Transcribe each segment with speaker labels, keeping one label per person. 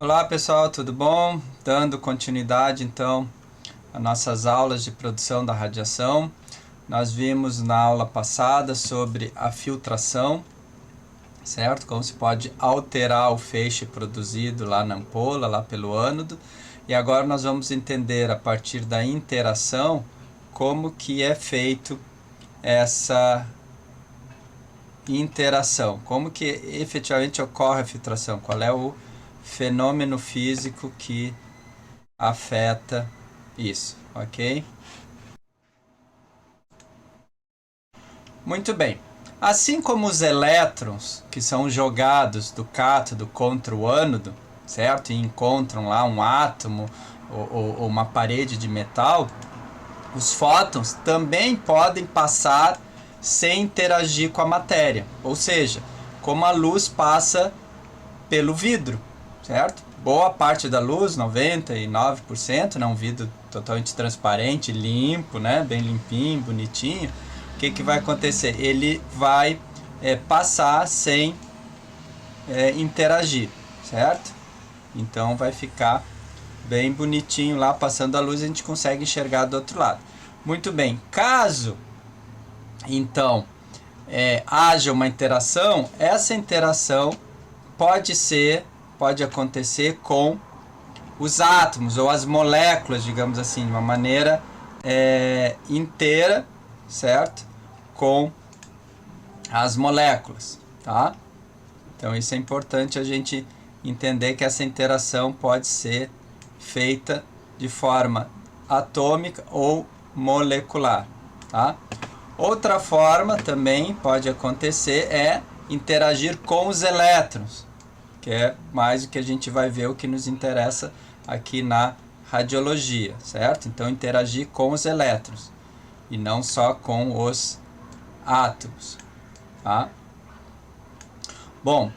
Speaker 1: Olá pessoal, tudo bom? Dando continuidade então às nossas aulas de produção da radiação. Nós vimos na aula passada sobre a filtração, certo? Como se pode alterar o feixe produzido lá na ampola, lá pelo ânodo. E agora nós vamos entender a partir da interação como que é feito essa interação, como que efetivamente ocorre a filtração, qual é o fenômeno físico que afeta isso, ok? Muito bem. Assim como os elétrons que são jogados do cátodo contra o ânodo, certo? E encontram lá um átomo ou uma parede de metal, os fótons também podem passar sem interagir com a matéria. Ou seja, como a luz passa pelo vidro, certo? Boa parte da luz, 99%, né? Um vidro totalmente transparente, limpo, né? Bem limpinho, bonitinho. O que, que vai acontecer? Ele vai passar sem interagir, certo? Então vai ficar bem bonitinho lá, passando a luz, a gente consegue enxergar do outro lado. Muito bem, caso então haja uma interação, essa interação pode acontecer com os átomos ou as moléculas, digamos assim, de uma maneira inteira, certo? Com as moléculas, tá? Então isso é importante a gente entender que essa interação pode ser feita de forma atômica ou molecular, tá? Outra forma também pode acontecer é interagir com os elétrons, que é mais o que a gente vai ver, o que nos interessa aqui na radiologia, certo? Então interagir com os elétrons e não só com os átomos, tá? Bom,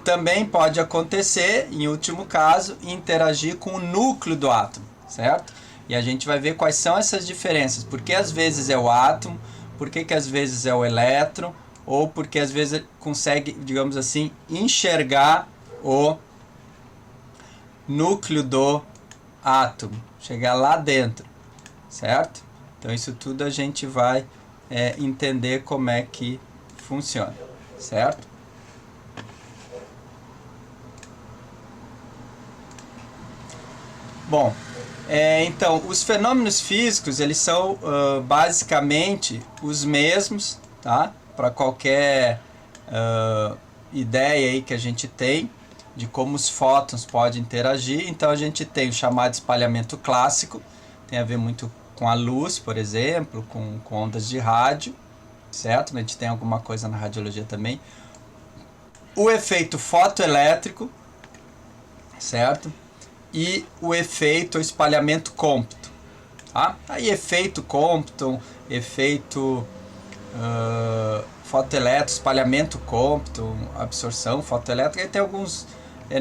Speaker 1: também pode acontecer, em último caso, interagir com o núcleo do átomo, certo? E a gente vai ver quais são essas diferenças. Por que às vezes é o átomo, por que às vezes é o elétron, ou porque às vezes consegue, digamos assim, enxergar o núcleo do átomo, chegar lá dentro, certo? Então isso tudo a gente vai entender como é que funciona, certo? Bom, então, os fenômenos físicos, eles são basicamente os mesmos, tá? Para qualquer ideia aí que a gente tem de como os fótons podem interagir. Então, a gente tem o chamado espalhamento clássico, tem a ver muito com a luz, por exemplo, com ondas de rádio, certo? A gente tem alguma coisa na radiologia também. O efeito fotoelétrico, certo? E o efeito espalhamento Compton, tá? Aí efeito Compton, efeito fotoelétrico, espalhamento Compton, absorção fotoelétrica, e tem alguns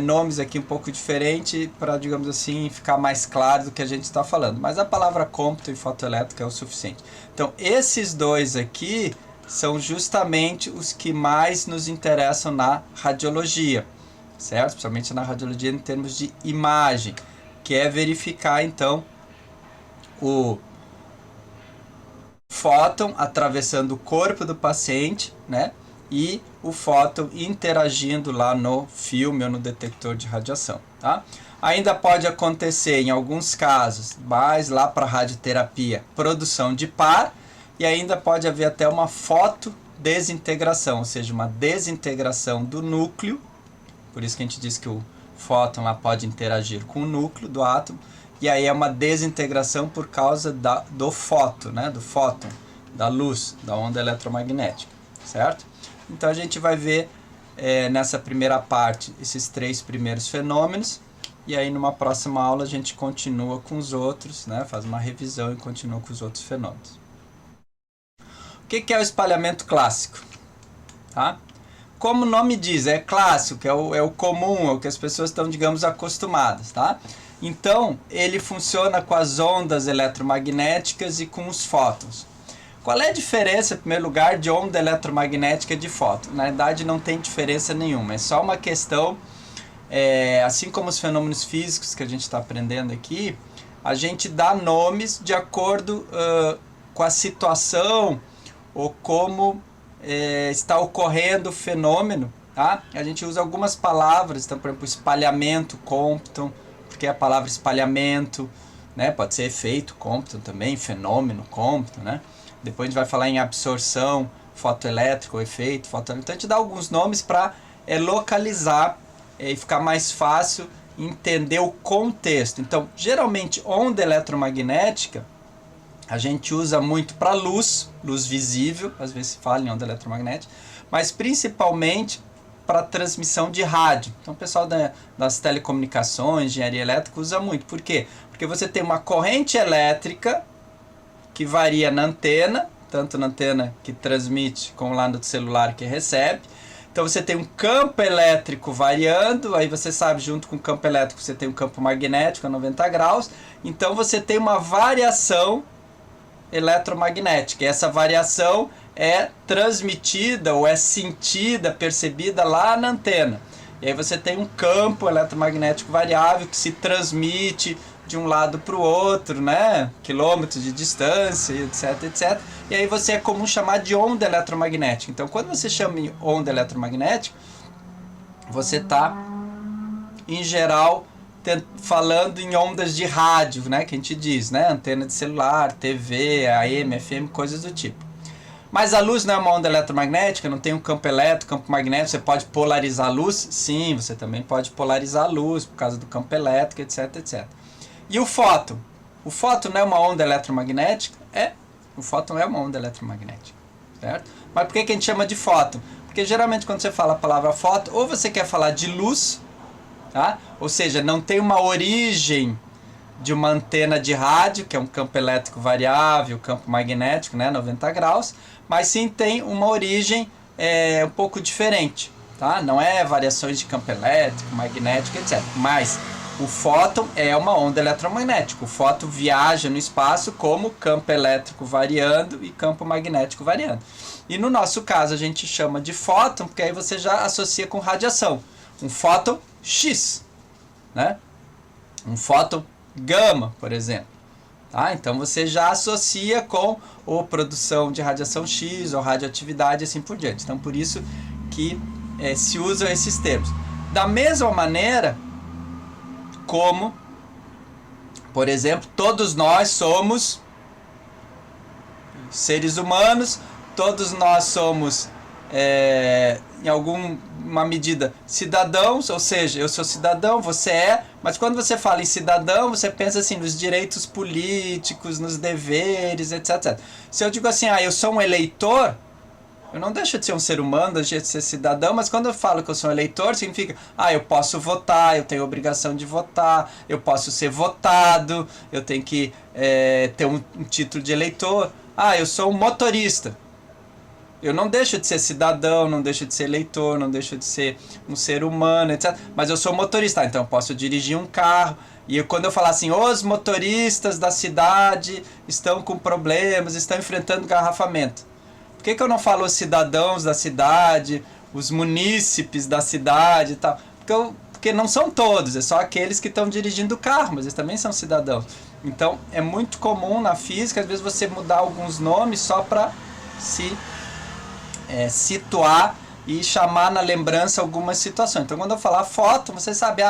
Speaker 1: nomes aqui um pouco diferentes para, digamos assim, ficar mais claro do que a gente está falando. Mas a palavra Compton e fotoelétrica é o suficiente. Então, esses dois aqui são justamente os que mais nos interessam na radiologia, certo? Principalmente na radiologia em termos de imagem, que é verificar então o fóton atravessando o corpo do paciente, né? E o fóton interagindo lá no filme ou no detector de radiação, tá? Ainda pode acontecer em alguns casos, mais lá para radioterapia, produção de par, e ainda pode haver até uma fotodesintegração, ou seja, uma desintegração do núcleo. Por isso que a gente diz que o fóton lá pode interagir com o núcleo do átomo, e aí é uma desintegração por causa do fóton, né? Do fóton, da luz, da onda eletromagnética, certo? Então a gente vai ver nessa primeira parte esses três primeiros fenômenos, e aí numa próxima aula a gente continua com os outros, né? Faz uma revisão e continua com os outros fenômenos. O que é o espalhamento clássico? Tá? Como o nome diz, é clássico, é o comum, é o que as pessoas estão, digamos, acostumadas, tá? Então, ele funciona com as ondas eletromagnéticas e com os fótons. Qual é a diferença, em primeiro lugar, de onda eletromagnética e de fóton? Na verdade, não tem diferença nenhuma, é só uma questão assim como os fenômenos físicos que a gente está aprendendo aqui, a gente dá nomes de acordo com a situação ou como está ocorrendo o fenômeno. Tá? A gente usa algumas palavras, então, por exemplo, espalhamento, Compton, porque é a palavra espalhamento, né? Pode ser efeito, Compton também, fenômeno, Compton, né? Depois a gente vai falar em absorção, fotoelétrico, efeito, fotoelétrico. Então a gente dá alguns nomes para localizar e ficar mais fácil entender o contexto. Então, geralmente, onda eletromagnética, a gente usa muito para luz visível, às vezes se fala em onda eletromagnética, mas principalmente para transmissão de rádio. Então o pessoal das telecomunicações, engenharia elétrica usa muito. Por quê? Porque você tem uma corrente elétrica que varia na antena, tanto na antena que transmite como lá no celular que recebe. Então você tem um campo elétrico variando, aí você sabe, junto com o campo elétrico você tem um campo magnético a 90 graus. Então você tem uma variação eletromagnética. E essa variação é transmitida ou é sentida, percebida lá na antena. E aí você tem um campo eletromagnético variável que se transmite de um lado para o outro, né? Quilômetros de distância, etc, etc. E aí você é comum chamar de onda eletromagnética. Então, quando você chama de onda eletromagnética, você está, em geral, falando em ondas de rádio, né? Que a gente diz, né? Antena de celular, TV, AM, FM, coisas do tipo. Mas a luz não é uma onda eletromagnética, não tem um campo elétrico, campo magnético, você pode polarizar a luz? Sim, você também pode polarizar a luz por causa do campo elétrico, etc, etc. E o fóton? O fóton não é uma onda eletromagnética? O fóton é uma onda eletromagnética, certo? Mas por que a gente chama de fóton? Porque geralmente quando você fala a palavra fóton, ou você quer falar de luz, tá? Ou seja, não tem uma origem de uma antena de rádio, que é um campo elétrico variável, campo magnético, né, 90 graus, mas sim tem uma origem um pouco diferente, tá? Não é variações de campo elétrico, magnético, etc. Mas o fóton é uma onda eletromagnética. O fóton viaja no espaço como campo elétrico variando e campo magnético variando. E no nosso caso a gente chama de fóton, porque aí você já associa com radiação. Um fóton X, né? Um fóton gama, por exemplo. Tá? Então você já associa com a produção de radiação X ou radioatividade e assim por diante. Então por isso que se usam esses termos. Da mesma maneira como, por exemplo, todos nós somos seres humanos, todos nós somos em alguma medida cidadãos, ou seja, eu sou cidadão, você é, mas quando você fala em cidadão, você pensa assim nos direitos políticos, nos deveres, etc, etc. Se eu digo assim, eu sou um eleitor, eu não deixo de ser um ser humano, deixo de ser cidadão, mas quando eu falo que eu sou um eleitor, significa, eu posso votar, eu tenho a obrigação de votar, eu posso ser votado, eu tenho que ter um título de eleitor. Eu sou um motorista. Eu não deixo de ser cidadão, não deixo de ser eleitor, não deixo de ser um ser humano, etc. Mas eu sou motorista, então eu posso dirigir um carro. E quando eu falar assim, os motoristas da cidade estão com problemas, estão enfrentando garrafamento. Por que eu não falo os cidadãos da cidade, os munícipes da cidade e tal? Porque não são todos, é só aqueles que estão dirigindo o carro, mas eles também são cidadãos. Então é muito comum na física, às vezes, você mudar alguns nomes só para se situar e chamar na lembrança algumas situações. Então quando eu falar fóton, você sabe,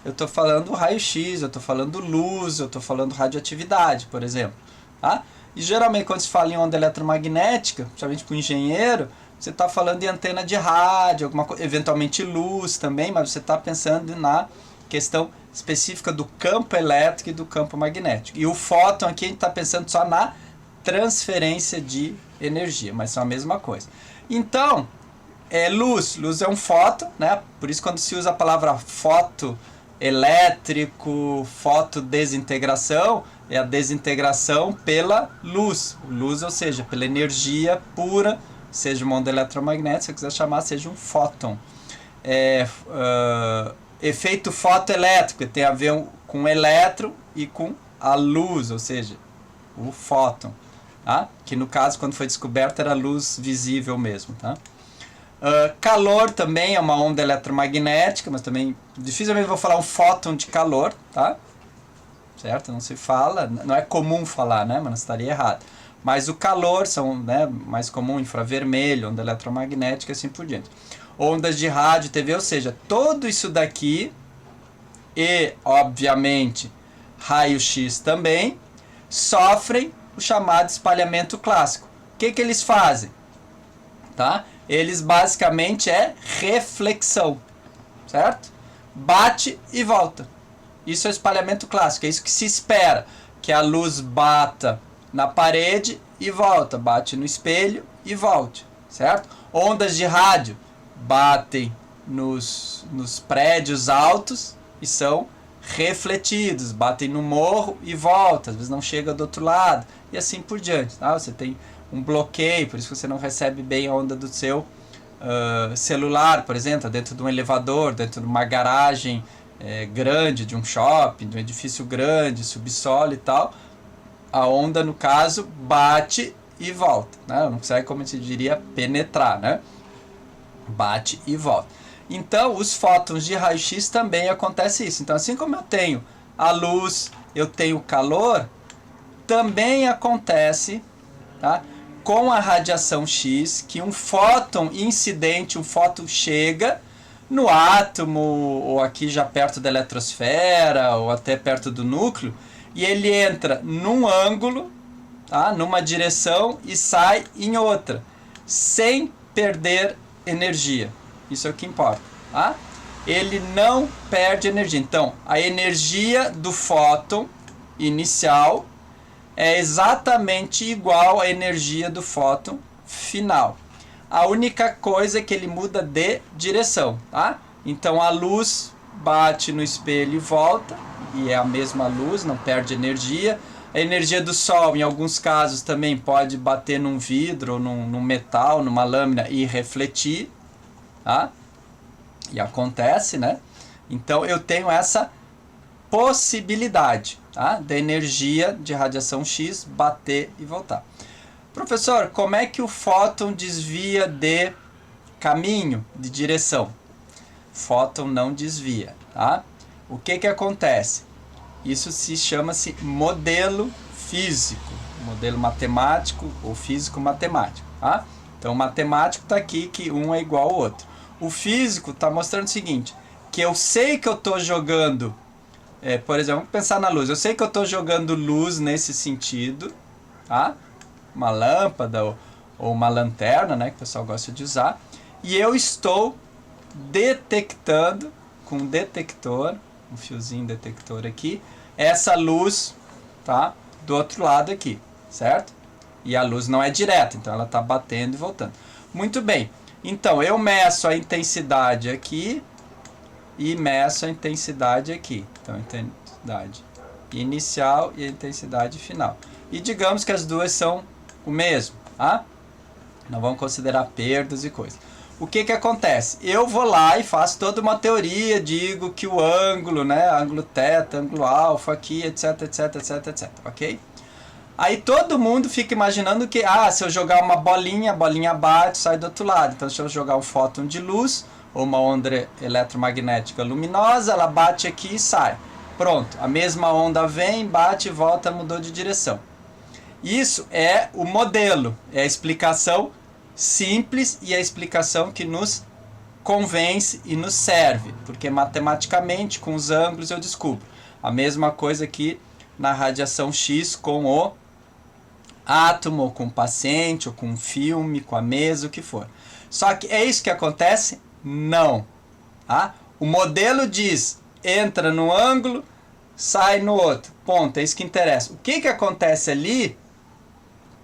Speaker 1: eu estou falando raio-x, eu estou falando luz, eu estou falando radioatividade, por exemplo. Tá? E geralmente quando se fala em onda eletromagnética, principalmente para o engenheiro, você está falando em antena de rádio, alguma coisa, eventualmente luz também, mas você está pensando na questão específica do campo elétrico e do campo magnético. E o fóton aqui a gente está pensando só na transferência de energia, mas são a mesma coisa. Então, luz é um fóton, né? Por isso quando se usa a palavra fotoelétrico, fotodesintegração, é a desintegração pela luz. Luz, ou seja, pela energia pura, seja uma onda eletromagnética, se você quiser chamar, seja um fóton. Efeito fotoelétrico, tem a ver com o elétron e com a luz, ou seja, o fóton. Tá? Que no caso, quando foi descoberto, era luz visível mesmo. Tá? Calor também é uma onda eletromagnética, mas também dificilmente vou falar um fóton de calor, tá? Certo? Não se fala, não é comum falar, né? Mas não estaria errado. Mas o calor são, né, mais comum, infravermelho, onda eletromagnética e assim por diante. Ondas de rádio, TV, ou seja, tudo isso daqui e, obviamente, raio-x também, sofrem o chamado espalhamento clássico. O que eles fazem? Tá? Eles basicamente é reflexão, certo? Bate e volta. Isso é o espalhamento clássico, é isso que se espera, que a luz bata na parede e volta, bate no espelho e volte, certo? Ondas de rádio batem nos prédios altos e são refletidos, batem no morro e voltam, às vezes não chega do outro lado, e assim por diante. Tá? Você tem um bloqueio, por isso que você não recebe bem a onda do seu celular, por exemplo, dentro de um elevador, dentro de uma garagem grande, de um shopping, de um edifício grande, subsolo e tal. A onda, no caso, bate e volta, né? Não consegue, como se diria, penetrar, né? Bate e volta. Então, os fótons de raio-x também acontece isso. Então, assim como eu tenho a luz, eu tenho calor, também acontece, tá? Com a radiação X, que um fóton incidente, um fóton chega no átomo, ou aqui já perto da eletrosfera, ou até perto do núcleo, e ele entra num ângulo, tá? Numa direção e sai em outra, sem perder energia. Isso é o que importa. Tá? Ele não perde energia. Então, a energia do fóton inicial é exatamente igual à energia do fóton final. A única coisa é que ele muda de direção. Tá? Então, a luz bate no espelho e volta, e é a mesma luz, não perde energia. A energia do Sol, em alguns casos, também pode bater num vidro, ou num metal, numa lâmina e refletir. Tá? E acontece, né? Então eu tenho essa possibilidade, tá? Da energia de radiação X bater e voltar. Professor, como é que o fóton desvia de caminho, de direção? Fóton não desvia, tá? O que acontece? Isso se chama-se modelo físico, modelo matemático ou físico-matemático, tá? Então o matemático está aqui que um é igual ao outro. O físico está mostrando o seguinte, que eu sei que eu estou jogando, por exemplo, vamos pensar na luz, eu sei que eu estou jogando luz nesse sentido, tá? Uma lâmpada ou uma lanterna, né, que o pessoal gosta de usar, e eu estou detectando com um detector, um fiozinho detector aqui, essa luz, tá, do outro lado aqui, certo? E a luz não é direta, então ela está batendo e voltando. Muito bem. Então, eu meço a intensidade aqui e meço a intensidade aqui. Então, a intensidade inicial e a intensidade final. E digamos que as duas são o mesmo, tá? Não vamos considerar perdas e coisas. O que acontece? Eu vou lá e faço toda uma teoria, digo que o ângulo, né, ângulo θ, ângulo alfa aqui, etc, etc, etc, etc, ok? Aí todo mundo fica imaginando que, se eu jogar uma bolinha, a bolinha bate, sai do outro lado. Então, se eu jogar um fóton de luz, ou uma onda eletromagnética luminosa, ela bate aqui e sai. Pronto, a mesma onda vem, bate, volta, mudou de direção. Isso é o modelo, é a explicação simples e a explicação que nos convence e nos serve. Porque matematicamente, com os ângulos, eu descubro. A mesma coisa aqui na radiação X com o átomo, ou com o paciente, ou com o filme, com a mesa, o que for. Só que é isso que acontece? Não. Tá? O modelo diz, entra no ângulo, sai no outro. Ponto, é isso que interessa. O que acontece ali,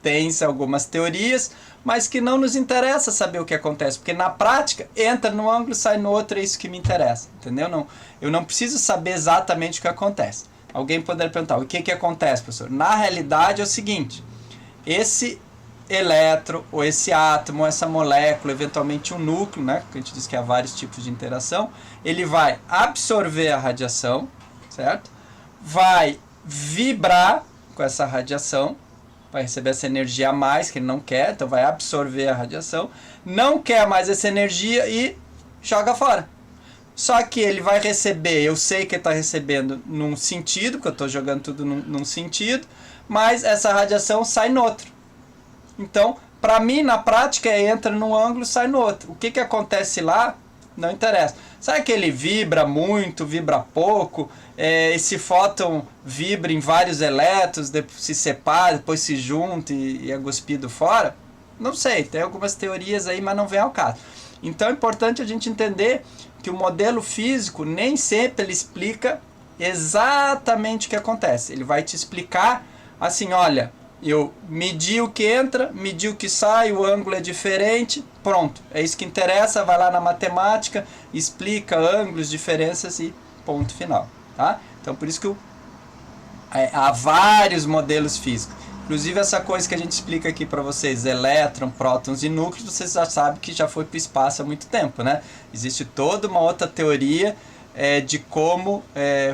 Speaker 1: tem-se algumas teorias, mas que não nos interessa saber o que acontece, porque na prática, entra no ângulo, sai no outro, é isso que me interessa. Entendeu? Não, eu não preciso saber exatamente o que acontece. Alguém poderia perguntar, o que acontece, professor? Na realidade é o seguinte, esse elétron, ou esse átomo, essa molécula, eventualmente um núcleo, né, que a gente diz que há vários tipos de interação, ele vai absorver a radiação, certo? Vai vibrar com essa radiação, vai receber essa energia a mais que ele não quer, então vai absorver a radiação, não quer mais essa energia e joga fora. Só que ele vai receber, eu sei que ele está recebendo num sentido, porque eu estou jogando tudo num sentido, mas essa radiação sai no outro. Então, para mim, na prática, entra num ângulo, sai no outro. O que acontece lá, não interessa. Sabe que ele vibra muito, vibra pouco, esse fóton vibra em vários elétrons, depois se separa, depois se junta e é cuspido fora? Não sei, tem algumas teorias aí, mas não vem ao caso. Então é importante a gente entender que o modelo físico nem sempre ele explica exatamente o que acontece. Ele vai te explicar assim, olha, eu medi o que entra, medi o que sai, o ângulo é diferente, pronto. É isso que interessa, vai lá na matemática, explica ângulos, diferenças e ponto final. Tá? Então por isso que há vários modelos físicos. Inclusive essa coisa que a gente explica aqui para vocês, elétron, prótons e núcleos, vocês já sabem que já foi para o espaço há muito tempo, né? Existe toda uma outra teoria de como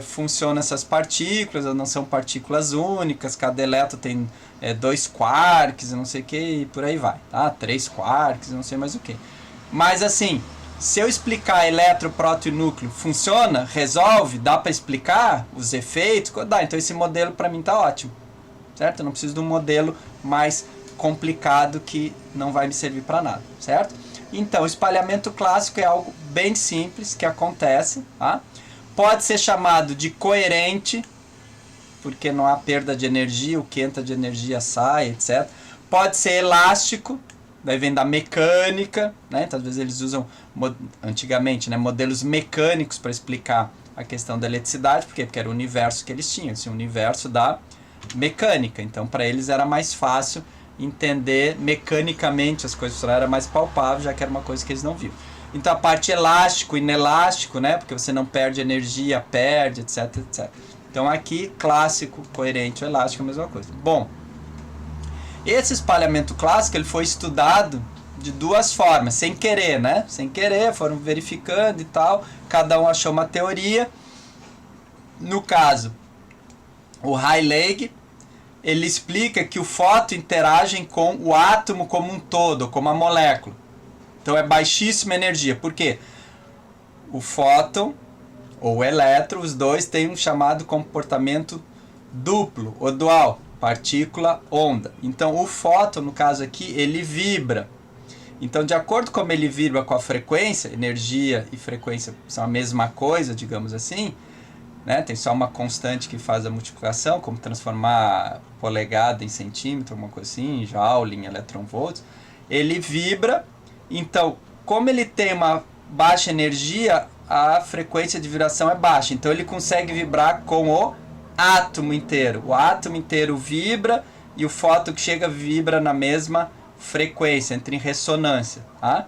Speaker 1: funcionam essas partículas, não são partículas únicas, cada elétron tem 2 quarks, não sei o que, e por aí vai, tá? 3 quarks, não sei mais o que. Mas assim, se eu explicar elétron, próton e núcleo, funciona, resolve, dá para explicar os efeitos, dá, então esse modelo para mim tá ótimo. Certo? Eu não preciso de um modelo mais complicado que não vai me servir para nada, certo? Então, o espalhamento clássico é algo bem simples que acontece, tá? Pode ser chamado de coerente, porque não há perda de energia, o que entra de energia sai, etc. Pode ser elástico, daí vem da mecânica, né? Então, às vezes eles usam, antigamente, né, modelos mecânicos para explicar a questão da eletricidade, porque era o universo que eles tinham, assim, o universo da mecânica, então para eles era mais fácil entender mecanicamente as coisas, era mais palpável, já que era uma coisa que eles não viam. Então a parte elástico, inelástico, né, porque você não perde energia, perde, etc, etc. Então aqui, clássico, coerente, elástico, a mesma coisa. Bom, esse espalhamento clássico ele foi estudado de duas formas, sem querer, né, sem querer, foram verificando e tal, cada um achou uma teoria. No caso, o Rayleigh, ele explica que o fóton interage com o átomo como um todo, como a molécula. Então é baixíssima energia. Por quê? O fóton ou o elétron, os dois têm um chamado comportamento duplo ou dual, partícula-onda. Então o fóton, no caso aqui, ele vibra. Então, de acordo com como ele vibra com a frequência, energia e frequência são a mesma coisa, digamos assim, né? Tem só uma constante que faz a multiplicação, como transformar polegada em centímetro, alguma coisa assim, joule em eletronvolts. Ele vibra, então, como ele tem uma baixa energia, a frequência de vibração é baixa. Então, ele consegue vibrar com o átomo inteiro. O átomo inteiro vibra e o fóton que chega vibra na mesma frequência, entra em ressonância. Tá?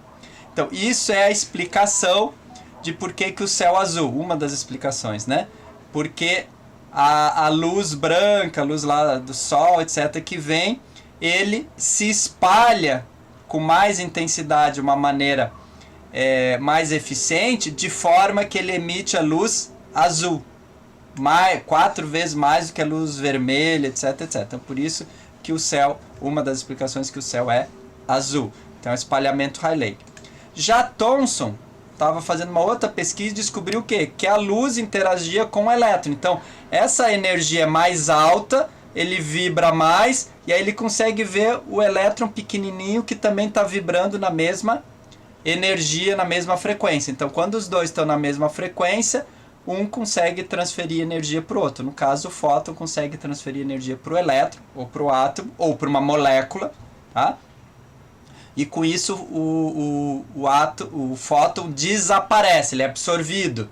Speaker 1: Então, isso é a explicação de por que o céu azul, uma das explicações, né? Porque a luz branca, a luz lá do sol, etc., que vem, ele se espalha com mais intensidade, de uma maneira mais eficiente, de forma que ele emite a luz azul. 4 vezes mais do que a luz vermelha, etc, etc. Então, por isso que o céu, uma das explicações que o céu é azul. Então, é o espalhamento Rayleigh. Já Thomson estava fazendo uma outra pesquisa e descobriu o quê? Que a luz interagia com o elétron. Então, essa energia é mais alta, ele vibra mais, e aí ele consegue ver o elétron pequenininho que também está vibrando na mesma energia, na mesma frequência. Então, quando os dois estão na mesma frequência, um consegue transferir energia para o outro. No caso, o fóton consegue transferir energia para o elétron, ou para o átomo, ou para uma molécula, tá? E com isso o fóton desaparece, ele é absorvido.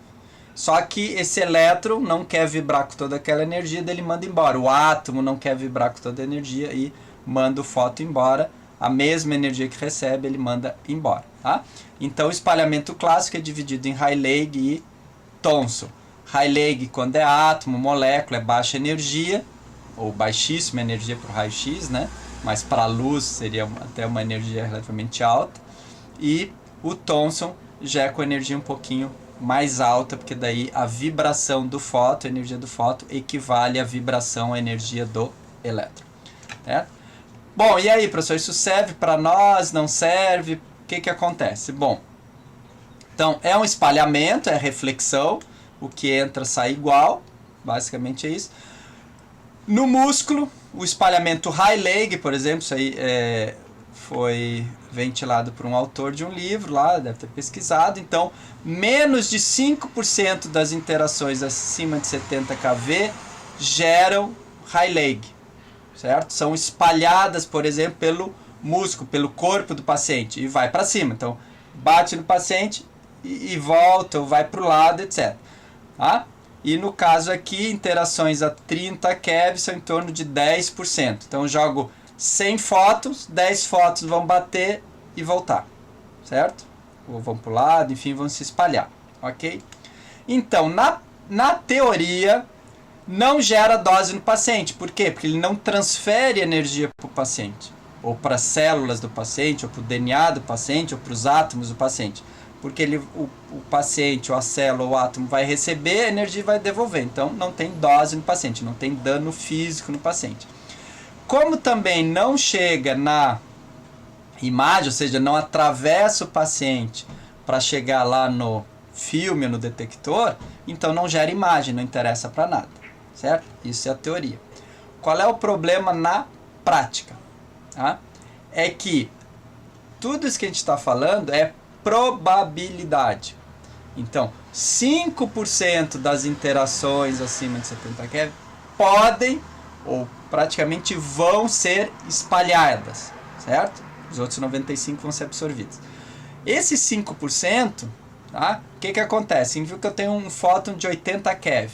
Speaker 1: Só que esse elétron não quer vibrar com toda aquela energia, daí ele manda embora. O átomo não quer vibrar com toda a energia e manda o fóton embora. A mesma energia que recebe, ele manda embora. Tá? Então o espalhamento clássico é dividido em Rayleigh e Thomson. Rayleigh, quando é átomo, molécula, é baixa energia, ou baixíssima energia para o raio-x, né? Mas para a luz seria até uma energia relativamente alta. E o Thomson já é com energia um pouquinho mais alta, porque daí a vibração do fóton, a energia do fóton, equivale à vibração, à energia do elétron. Certo? Bom, e aí, professor, isso serve para nós, não serve? O que acontece? Bom, então é um espalhamento, é reflexão, o que entra sai igual, basicamente é isso. No músculo, o espalhamento Rayleigh, por exemplo, isso aí foi ventilado por um autor de um livro lá, deve ter pesquisado. Então, menos de 5% das interações acima de 70 kV geram Rayleigh, certo? São espalhadas, por exemplo, pelo músculo, pelo corpo do paciente e vai para cima. Então, bate no paciente e volta, ou vai para o lado, etc. Tá? E no caso aqui, interações a 30 keV são em torno de 10%. Então eu jogo 100 fótons, 10 fótons vão bater e voltar, certo? Ou vão para o lado, enfim, vão se espalhar, ok? Então, na teoria, não gera dose no paciente. Por quê? Porque ele não transfere energia para o paciente, ou para as células do paciente, ou para o DNA do paciente, ou para os átomos do paciente. Porque o paciente, ou a célula, ou o átomo vai receber a energia e vai devolver. Então, não tem dose no paciente, não tem dano físico no paciente. Como também não chega na imagem, ou seja, não atravessa o paciente para chegar lá no filme, no detector, então não gera imagem, não interessa para nada, certo? Isso é a teoria. Qual é o problema na prática? Tá? É que tudo isso que a gente está falando é probabilidade. Então, 5% das interações acima de 70 keV podem ou praticamente vão ser espalhadas, certo? Os outros 95% vão ser absorvidos. Esses 5%, tá? O que acontece? Viu que eu tenho um fóton de 80 keV.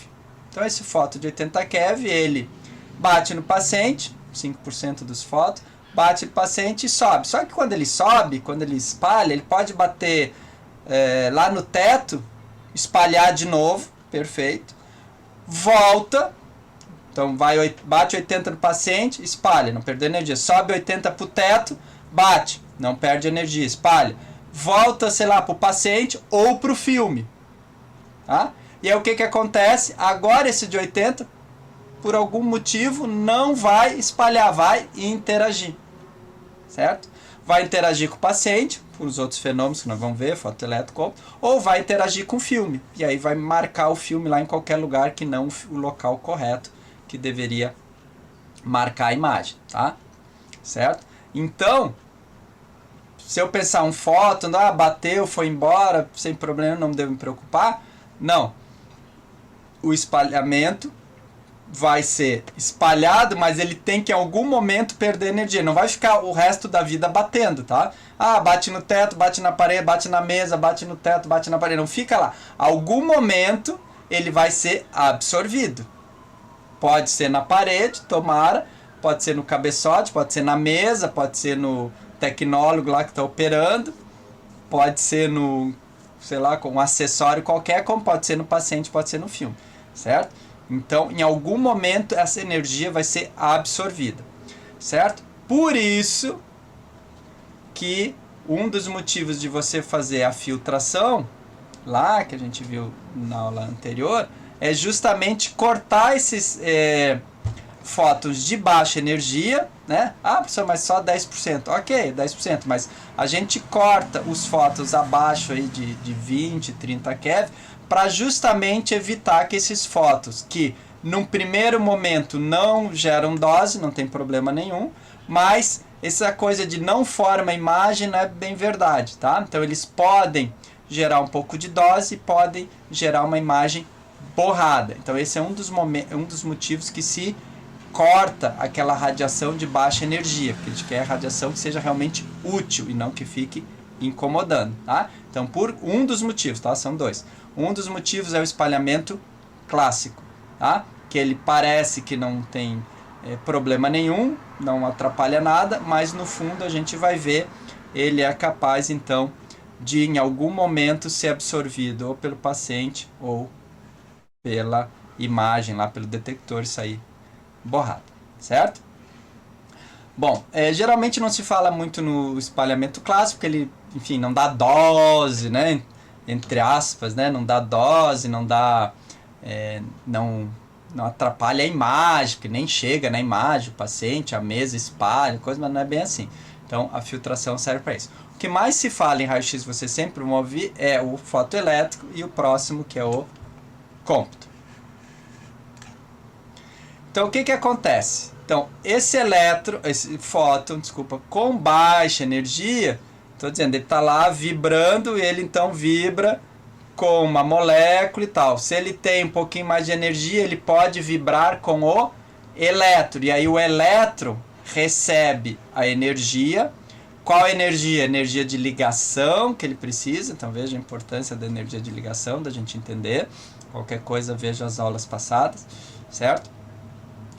Speaker 1: Então, esse fóton de 80 keV, ele bate no paciente, 5% dos fótons, bate no paciente e sobe. Só que quando ele sobe, quando ele espalha, ele pode bater lá no teto, espalhar de novo, perfeito, volta, então bate 80 no paciente, espalha, não perdeu energia, sobe 80 para o teto, bate, não perde energia, espalha, volta, sei lá, para o paciente ou para o filme. Tá? E aí o que acontece? Agora esse de 80, por algum motivo, não vai espalhar, vai interagir. Certo? Vai interagir com o paciente, por os outros fenômenos que nós vamos ver, fotoelétrico, ou vai interagir com o filme. E aí vai marcar o filme lá em qualquer lugar que não o local correto que deveria marcar a imagem, tá? Certo? Então, se eu pensar um fóton, bateu, foi embora, sem problema, não devo me preocupar. Não. O espalhamento vai ser espalhado, mas ele tem que em algum momento perder energia. Não vai ficar o resto da vida batendo, tá? Bate no teto, bate na parede, bate na mesa, bate no teto, bate na parede. Não fica lá. Algum momento ele vai ser absorvido. Pode ser na parede, tomara, pode ser no cabeçote, pode ser na mesa, pode ser no tecnólogo lá que está operando, pode ser no, sei lá, com um acessório qualquer, como pode ser no paciente, pode ser no filme, certo? Então, em algum momento, essa energia vai ser absorvida, certo? Por isso que um dos motivos de você fazer a filtração, lá que a gente viu na aula anterior, é justamente cortar esses fótons de baixa energia, né? Professor, mas só 10%. Ok, 10%, mas a gente corta os fótons abaixo aí de 20, 30 keV, para justamente evitar que esses fótons, que num primeiro momento não geram dose, não tem problema nenhum, mas essa coisa de não forma imagem não é bem verdade, tá? Então eles podem gerar um pouco de dose e podem gerar uma imagem borrada. Então esse é um dos motivos que se corta aquela radiação de baixa energia, porque a gente quer radiação que seja realmente útil e não que fique incomodando, tá? Então, por um dos motivos, tá? São dois. Um dos motivos é o espalhamento clássico, tá? Que ele parece que não tem problema nenhum, não atrapalha nada, mas no fundo a gente vai ver, ele é capaz então de em algum momento ser absorvido ou pelo paciente ou pela imagem lá, pelo detector e sair borrado, certo? Bom, geralmente não se fala muito no espalhamento clássico, porque ele, enfim, não dá dose, né? Entre aspas, né? Não dá dose, não dá, não não atrapalha a imagem, porque nem chega na imagem, o paciente, a mesa espalha, coisa, mas não é bem assim. Então, a filtração serve para isso. O que mais se fala em raio-x, você sempre vão ouvir, é o fotoelétrico e o próximo, que é o cômputo. Então, o que acontece? Então, esse fóton, com baixa energia, estou dizendo, ele está lá vibrando, ele então vibra com uma molécula e tal. Se ele tem um pouquinho mais de energia, ele pode vibrar com o elétron. E aí o elétron recebe a energia. Qual a energia? Energia de ligação que ele precisa. Então veja a importância da energia de ligação, da gente entender. Qualquer coisa, veja as aulas passadas, certo?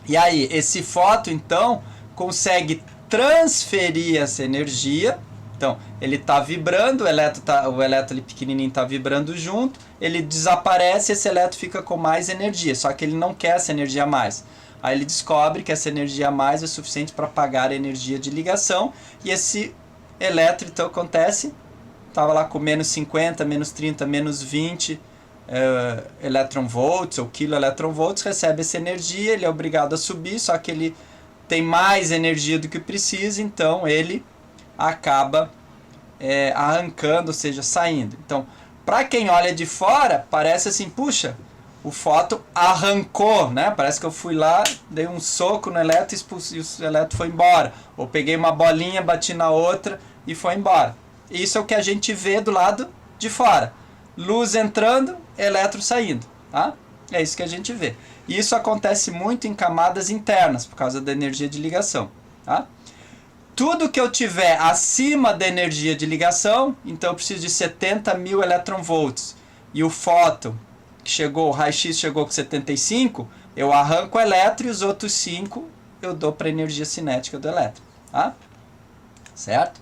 Speaker 1: E aí, esse fóton, então, consegue transferir essa energia. Então, ele está vibrando, o elétron ali pequenininho está vibrando junto, ele desaparece e esse elétron fica com mais energia, só que ele não quer essa energia a mais. Aí ele descobre que essa energia a mais é suficiente para pagar a energia de ligação, e esse elétron, então, acontece, estava lá com menos 50, menos 30, menos 20 electronvolts ou kiloelectronvolts, recebe essa energia, ele é obrigado a subir, só que ele tem mais energia do que precisa, então ele acaba arrancando, ou seja, saindo. Então, para quem olha de fora, parece assim, puxa, o fóton arrancou, né? Parece que eu fui lá, dei um soco no elétron e o elétron foi embora. Ou peguei uma bolinha, bati na outra e foi embora. Isso é o que a gente vê do lado de fora. Luz entrando, elétron saindo, tá? É isso que a gente vê. E isso acontece muito em camadas internas, por causa da energia de ligação, tá? Tudo que eu tiver acima da energia de ligação, então eu preciso de 70 mil eletronvolts. E o fóton, que chegou, o raio-x chegou com 75, eu arranco o elétron e os outros 5 eu dou para a energia cinética do elétron. Tá? Certo?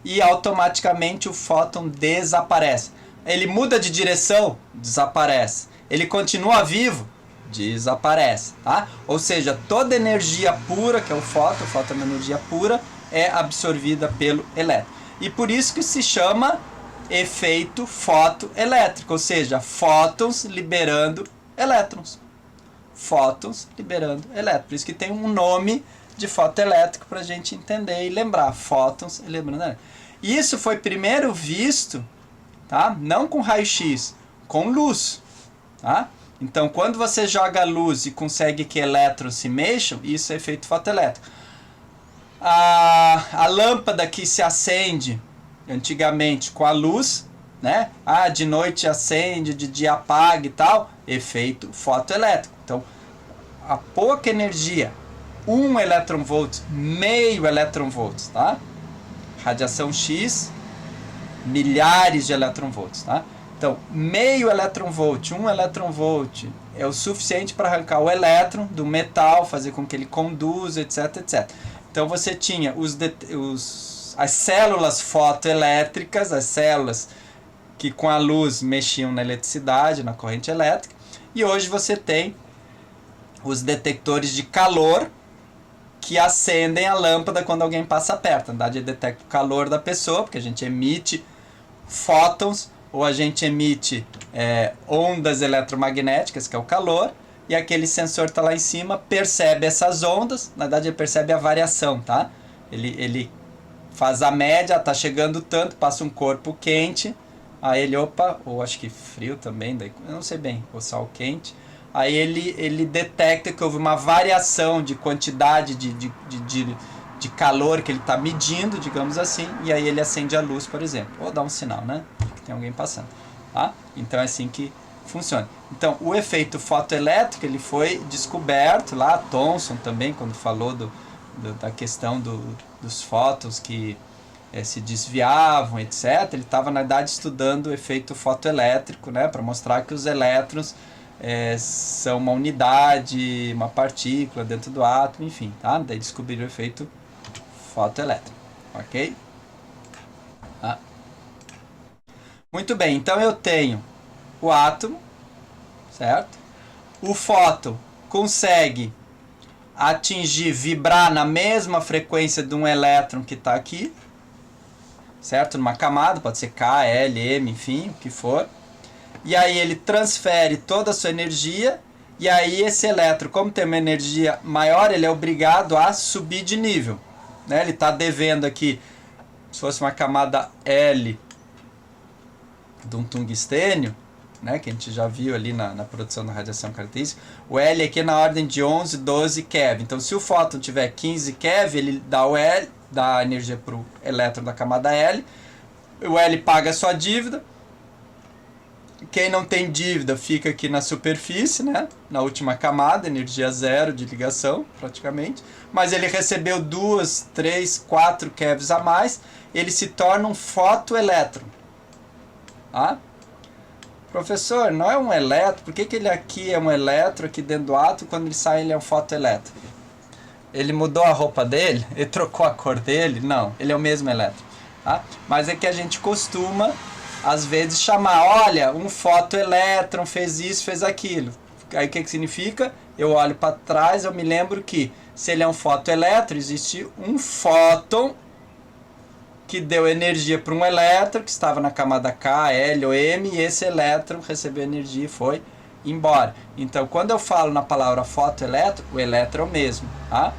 Speaker 1: E automaticamente o fóton desaparece. Ele muda de direção, desaparece. Ele continua vivo, desaparece. Tá? Ou seja, toda energia pura, que é o fóton é uma energia pura, é absorvida pelo elétron. E por isso que se chama efeito fotoelétrico, ou seja, fótons liberando elétrons. Fótons liberando elétrons. Por isso que tem um nome de fotoelétrico para a gente entender e lembrar. Fótons liberando elétrons. Isso foi primeiro visto, tá? Não com raio-x, com luz. Tá? Então, quando você joga luz e consegue que elétrons se mexam, isso é efeito fotoelétrico. A lâmpada que se acende antigamente com a luz, né? De noite acende, de dia apaga e tal, efeito fotoelétrico. Então, a pouca energia, 1 eletronvolt, meio eletronvolts, tá? Radiação X, milhares de eletronvolts, tá? Então, meio eletronvolt, 1 eletronvolt é o suficiente para arrancar o elétron do metal, fazer com que ele conduza, etc, etc. Então você tinha as células fotoelétricas, as células que com a luz mexiam na eletricidade, na corrente elétrica, e hoje você tem os detectores de calor que acendem a lâmpada quando alguém passa perto. Na verdade, detecta o calor da pessoa, porque a gente emite fótons, ou a gente emite ondas eletromagnéticas, que é o calor, e aquele sensor está lá em cima, percebe essas ondas, na verdade ele percebe a variação, tá? Ele faz a média, está chegando tanto, passa um corpo quente, aí ele, opa, ou acho que frio também, daí, eu não sei bem, ou sal quente, aí ele detecta que houve uma variação de quantidade de calor que ele está medindo, digamos assim, e aí ele acende a luz, por exemplo, ou dá um sinal, né, que tem alguém passando, tá? Então é assim que funciona. Então, o efeito fotoelétrico ele foi descoberto lá, Thomson também, quando falou da questão dos fótons que se desviavam, etc. Ele estava, na verdade, estudando o efeito fotoelétrico, né, para mostrar que os elétrons são uma unidade, uma partícula dentro do átomo, enfim, tá? Daí descobriram o efeito fotoelétrico, ok? Tá? Muito bem, então eu tenho o átomo, certo? O fóton consegue atingir, vibrar na mesma frequência de um elétron que está aqui, certo? Numa camada, pode ser K, L, M, enfim, o que for. E aí ele transfere toda a sua energia E aí esse elétron, como tem uma energia maior, ele é obrigado a subir de nível, né? Ele está devendo aqui, se fosse uma camada L de um tungstênio, né, que a gente já viu ali na produção da radiação característica, o L aqui é na ordem de 11, 12 keV. Então, se o fóton tiver 15 keV, ele dá o L, dá energia para o elétron da camada L, o L paga a sua dívida. Quem não tem dívida fica aqui na superfície, né? Na última camada, energia zero de ligação, praticamente. Mas ele recebeu 2, 3, 4 kevs a mais, ele se torna um fotoelétron. Tá? Professor, não é um elétron? Por que ele aqui é um elétron, aqui dentro do átomo, quando ele sai ele é um fotoelétron? Ele mudou a roupa dele? Ele trocou a cor dele? Não, ele é o mesmo elétron. Tá? Mas é que a gente costuma às vezes chamar, olha, um fotoelétron fez isso, fez aquilo. Aí o que significa? Eu olho para trás, eu me lembro que se ele é um fotoelétron, existe um fóton que deu energia para um elétron que estava na camada K, L ou M, e esse elétron recebeu energia e foi embora. Então, quando eu falo na palavra fotoelétron, o elétron é o mesmo, tá?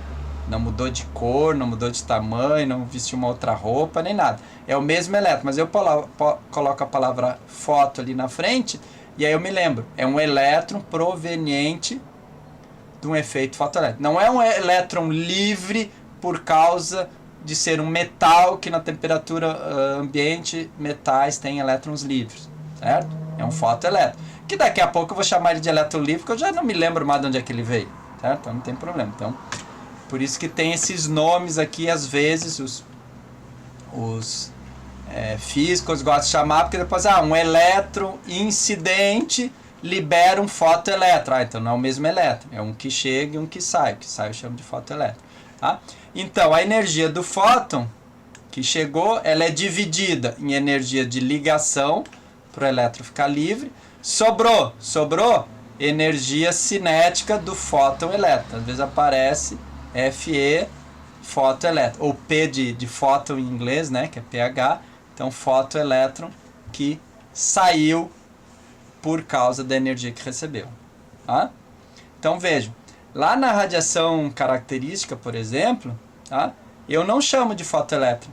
Speaker 1: Não mudou de cor, não mudou de tamanho, não vestiu uma outra roupa, nem nada. É o mesmo elétron, mas eu coloco a palavra foto ali na frente e aí eu me lembro. É um elétron proveniente de um efeito fotoelétrico. Não é um elétron livre por causa de ser um metal, que na temperatura ambiente, metais têm elétrons livres, certo? É um fotoelétron. Que daqui a pouco eu vou chamar ele de elétron livre, porque eu já não me lembro mais de onde é que ele veio, certo? Então não tem problema. Então, por isso que tem esses nomes aqui, às vezes, os físicos gostam de chamar, porque depois, um elétron incidente libera um fotoelétron. Então não é o mesmo elétron, é um que chega e um que sai. O que sai eu chamo de fotoelétron. Tá? Então, a energia do fóton que chegou, ela é dividida em energia de ligação, para o elétron ficar livre. Sobrou energia cinética do fóton-elétron. Às vezes aparece Fe, fotoelétron, ou P de fóton em inglês, né, que é pH. Então, fotoelétron que saiu por causa da energia que recebeu. Tá? Então, vejam, lá na radiação característica, por exemplo, tá, eu não chamo de fotoelétron.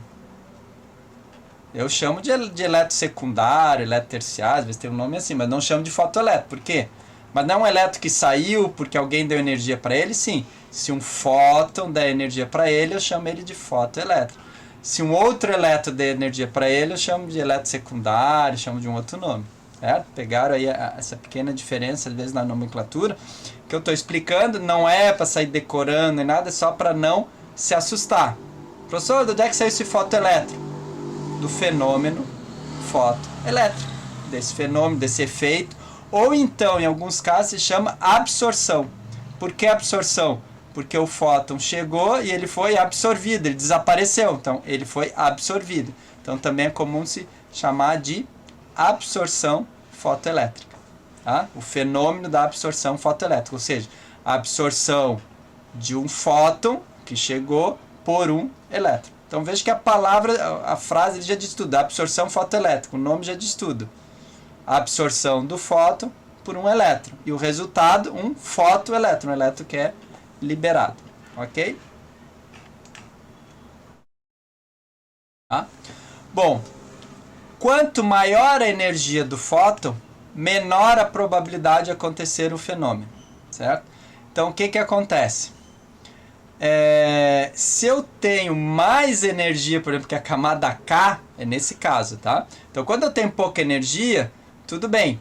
Speaker 1: Eu chamo de elétron secundário, elétron terciário, às vezes tem um nome assim, mas não chamo de fotoelétron. Por quê? Mas não é um elétron que saiu porque alguém deu energia para ele, sim. Se um fóton der energia para ele, eu chamo ele de fotoelétron. Se um outro elétron der energia para ele, eu chamo de elétron secundário, chamo de um outro nome. Certo? Pegaram aí essa pequena diferença, às vezes, na nomenclatura, que eu estou explicando, não é para sair decorando nem nada, é só para não se assustar. Professor, de onde é que saiu esse fotoelétron? Do fenômeno fotoelétrico, desse fenômeno, desse efeito, ou então, em alguns casos, se chama absorção. Por que absorção? Porque o fóton chegou e ele foi absorvido, ele desapareceu, então ele foi absorvido. Então também é comum se chamar de absorção fotoelétrica. Tá? O fenômeno da absorção fotoelétrica, ou seja, a absorção de um fóton que chegou por um elétron. Então veja que a palavra, a frase já diz tudo, absorção fotoelétrica, o nome já diz tudo. A absorção do fóton por um elétron. E o resultado, um fotoelétron, um elétron que é liberado. Ok? Tá? Bom, quanto maior a energia do fóton, menor a probabilidade de acontecer o fenômeno. Certo? Então o que acontece? Se eu tenho mais energia, por exemplo, que a camada K, é nesse caso, tá? Então, quando eu tenho pouca energia, tudo bem.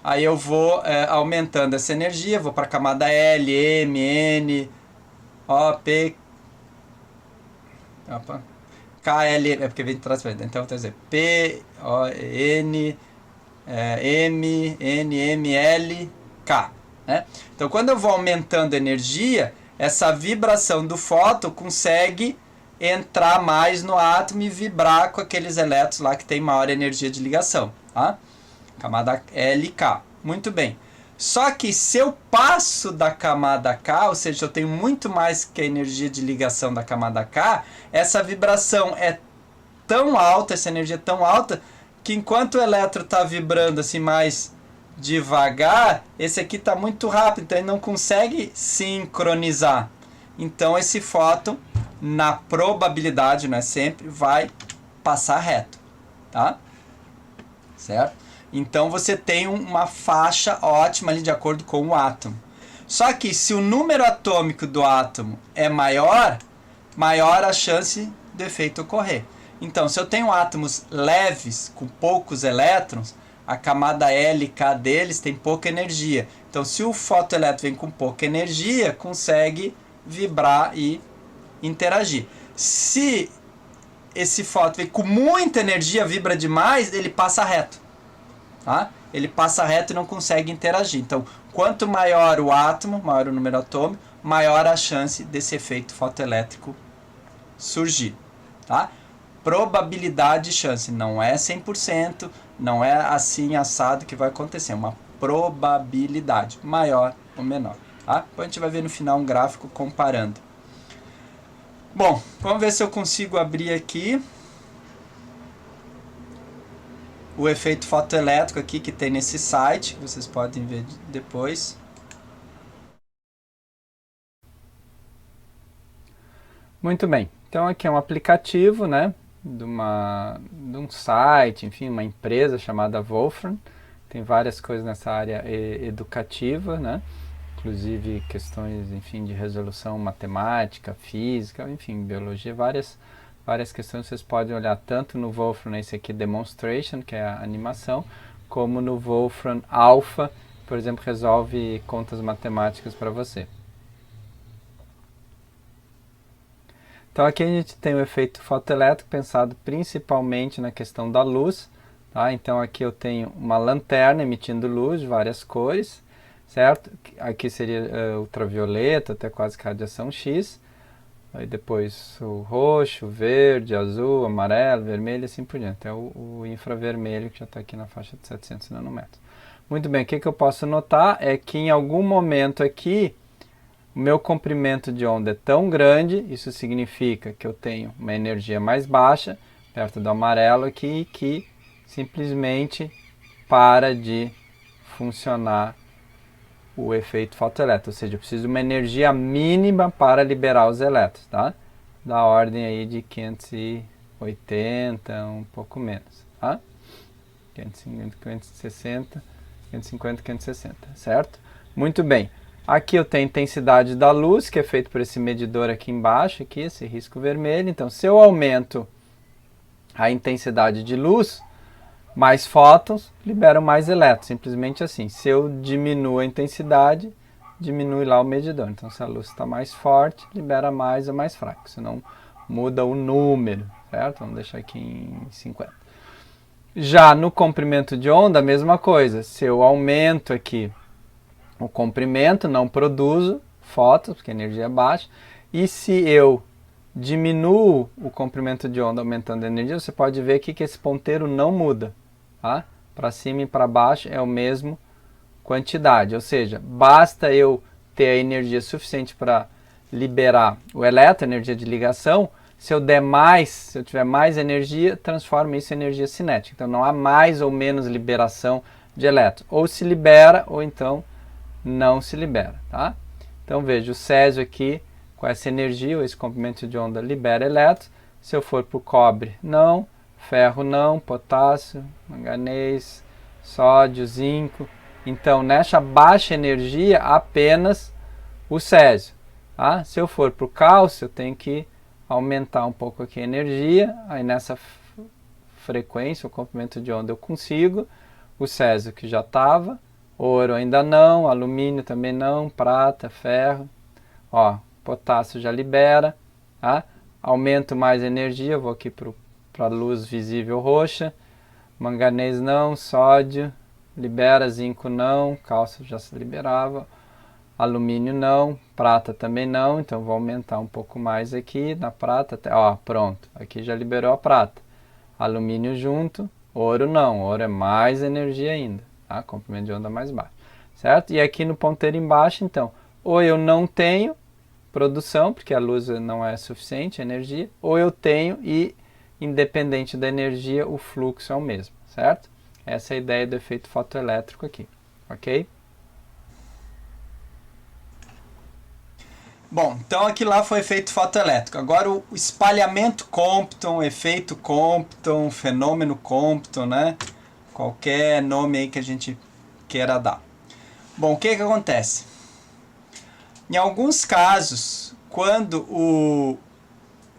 Speaker 1: Aí eu vou aumentando essa energia, vou para a camada L, M, N, O, P, opa, K, L, é porque vem de trás para frente. Então, eu vou dizer P, O, N, M, N, M, L, K. Né? Então, quando eu vou aumentando a energia, essa vibração do fóton consegue entrar mais no átomo e vibrar com aqueles elétrons lá que tem maior energia de ligação. Tá? Camada LK. Muito bem. Só que se eu passo da camada K, ou seja, eu tenho muito mais que a energia de ligação da camada K, essa vibração é tão alta, essa energia é tão alta, que enquanto o elétron está vibrando assim mais devagar, esse aqui está muito rápido, então ele não consegue sincronizar. Então esse fóton, na probabilidade, não é sempre, vai passar reto, tá? Certo? Então você tem uma faixa ótima ali de acordo com o átomo. Só que se o número atômico do átomo é maior, maior a chance do efeito ocorrer. Então, se eu tenho átomos leves, com poucos elétrons, a camada L e K deles tem pouca energia. Então, se o fotoelétron vem com pouca energia, consegue vibrar e interagir. Se esse fóton vem com muita energia, vibra demais, ele passa reto. Tá? Ele passa reto e não consegue interagir. Então, quanto maior o átomo, maior o número atômico, maior a chance desse efeito fotoelétrico surgir. Tá? Probabilidade e chance. Não é 100%, não é assim assado que vai acontecer. É uma probabilidade, maior ou menor. Tá? Depois a gente vai ver no final um gráfico comparando. Bom, vamos ver se eu consigo abrir aqui o efeito fotoelétrico aqui que tem nesse site, que vocês podem ver depois. Muito bem, então aqui é um aplicativo, né, de um site, enfim, uma empresa chamada Wolfram. Tem várias coisas nessa área educativa, né, inclusive questões, enfim, de resolução matemática, física, enfim, biologia, várias questões vocês podem olhar tanto no Wolfram, esse aqui Demonstration, que é a animação, como no Wolfram Alpha, por exemplo, resolve contas matemáticas para você. Então aqui a gente tem o efeito fotoelétrico pensado principalmente na questão da luz. Tá? Então aqui eu tenho uma lanterna emitindo luz de várias cores, certo? Aqui seria ultravioleta, até quase que radiação X. Aí depois o roxo, verde, azul, amarelo, vermelho e assim por diante. Até o infravermelho que já está aqui na faixa de 700 nanômetros. Muito bem, o que eu posso notar é que em algum momento aqui o meu comprimento de onda é tão grande, isso significa que eu tenho uma energia mais baixa, perto do amarelo aqui, que simplesmente para de funcionar o efeito fotoelétrico, ou seja, eu preciso de uma energia mínima para liberar os elétrons, tá? Da ordem aí de 580, um pouco menos, tá? 550, 560, 550, 560, certo? Muito bem. Aqui eu tenho a intensidade da luz, que é feito por esse medidor aqui embaixo, aqui, esse risco vermelho. Então, se eu aumento a intensidade de luz, mais fótons liberam mais elétrons, simplesmente assim. Se eu diminuo a intensidade, diminui lá o medidor. Então, se a luz está mais forte, libera mais ou mais fraco, senão muda o número, certo? Vamos deixar aqui em 50. Já no comprimento de onda, a mesma coisa. Se eu aumento aqui o comprimento, não produzo fótons, porque a energia é baixa. E se eu diminuo o comprimento de onda aumentando a energia, você pode ver aqui que esse ponteiro não muda. Tá? Para cima e para baixo é a mesma quantidade. Ou seja, basta eu ter a energia suficiente para liberar o elétron, energia de ligação. Se eu der mais, se eu tiver mais energia, transforma isso em energia cinética. Então não há mais ou menos liberação de elétrons. Ou se libera, ou então não se libera, tá? Então veja, o césio aqui, com essa energia, ou esse comprimento de onda, libera elétrons. Se eu for para o cobre, não. Ferro, não. Potássio, manganês, sódio, zinco. Então, nessa baixa energia, apenas o césio. Tá? Se eu for para o cálcio, eu tenho que aumentar um pouco aqui a energia. Aí nessa frequência, o comprimento de onda, eu consigo. O césio que já estava. Ouro ainda não, alumínio também não, prata, ferro. Ó, potássio já libera, tá? Aumento mais energia, vou aqui para a luz visível roxa. Manganês não, sódio, libera, zinco não, cálcio já se liberava. Alumínio não, prata também não, então vou aumentar um pouco mais aqui na prata. Até, ó, pronto, aqui já liberou a prata. Alumínio junto, ouro não, ouro é mais energia ainda. Tá? Comprimento de onda mais baixo, certo? E aqui no ponteiro embaixo, então, ou eu não tenho produção, porque a luz não é suficiente, a energia, ou eu tenho e, independente da energia, o fluxo é o mesmo, certo? Essa é a ideia do efeito fotoelétrico aqui. ok? Bom, então aqui lá foi efeito fotoelétrico. Agora o espalhamento Compton, efeito Compton, fenômeno Compton, né? Qualquer nome aí que a gente queira dar. Bom, o que acontece? Em alguns casos, quando o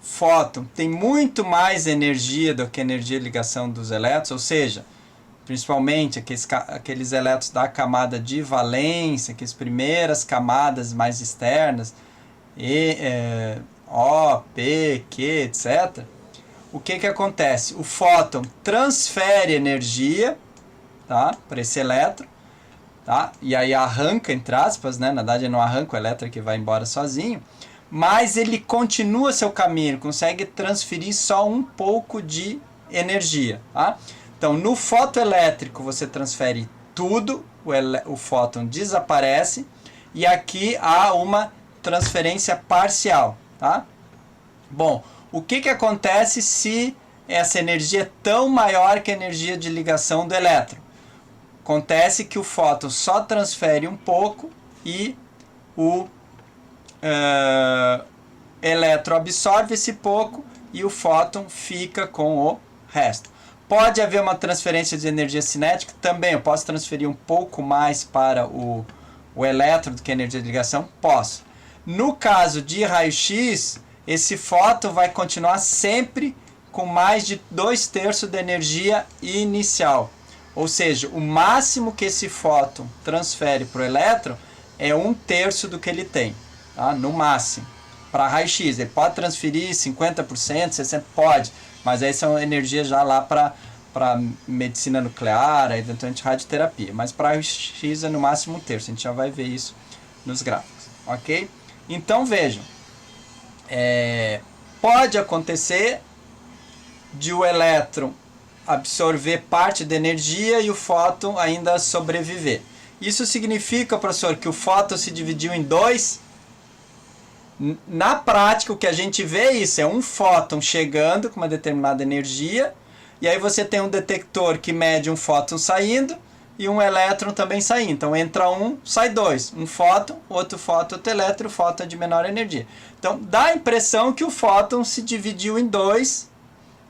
Speaker 1: fóton tem muito mais energia do que a energia de ligação dos elétrons, ou seja, principalmente aqueles elétrons da camada de valência, aquelas primeiras camadas mais externas, O, P, Q, etc. O que acontece? O fóton transfere energia, tá, para esse elétron, tá? E aí arranca, entre aspas, né? Na verdade ele não arranca o elétron que vai embora sozinho, mas ele continua seu caminho, ele consegue transferir só um pouco de energia, tá? Então no fotoelétrico você transfere tudo, o fóton desaparece, e aqui há uma transferência parcial, tá? Bom, o que acontece se essa energia é tão maior que a energia de ligação do elétron? Acontece que o fóton só transfere um pouco e o elétron absorve esse pouco e o fóton fica com o resto. Pode haver uma transferência de energia cinética também. Eu posso transferir um pouco mais para o elétron do que a energia de ligação? Posso. No caso de raio-x, esse fóton vai continuar sempre com mais de 2/3 da energia inicial. Ou seja, o máximo que esse fóton transfere para o elétron é 1/3 do que ele tem, tá? No máximo. Para raio-x, ele pode transferir 50%, 60%, pode, mas aí são energias já lá para medicina nuclear, eventualmente radioterapia. Mas para raio-x é no máximo 1/3, a gente já vai ver isso nos gráficos, ok? Então vejam, pode acontecer de o elétron absorver parte da energia e o fóton ainda sobreviver. Isso significa, professor, que o fóton se dividiu em dois? Na prática, o que a gente vê é isso, é um fóton chegando com uma determinada energia, e aí você tem um detector que mede um fóton saindo e um elétron também saindo. Então entra um, sai dois. Um fóton, outro elétron, o fóton é de menor energia. Então dá a impressão que o fóton se dividiu em dois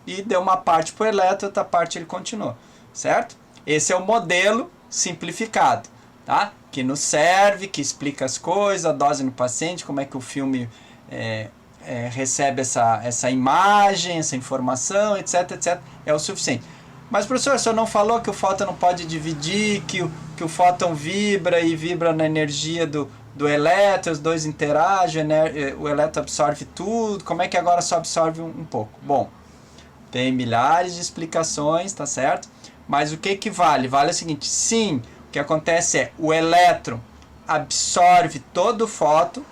Speaker 1: e deu uma parte para o elétron, outra parte ele continuou, certo? Esse é o modelo simplificado, tá? Que nos serve, que explica as coisas, a dose no paciente, como é que o filme recebe essa imagem, essa informação, etc, etc. É o suficiente. Mas, professor, o senhor não falou que o fóton não pode dividir, que o fóton vibra e vibra na energia do elétron, os dois interagem, o elétron absorve tudo, como é que agora só absorve um pouco? Bom, tem milhares de explicações, tá certo? Mas o que vale? Vale o seguinte, sim, o que acontece é o elétron absorve todo o fóton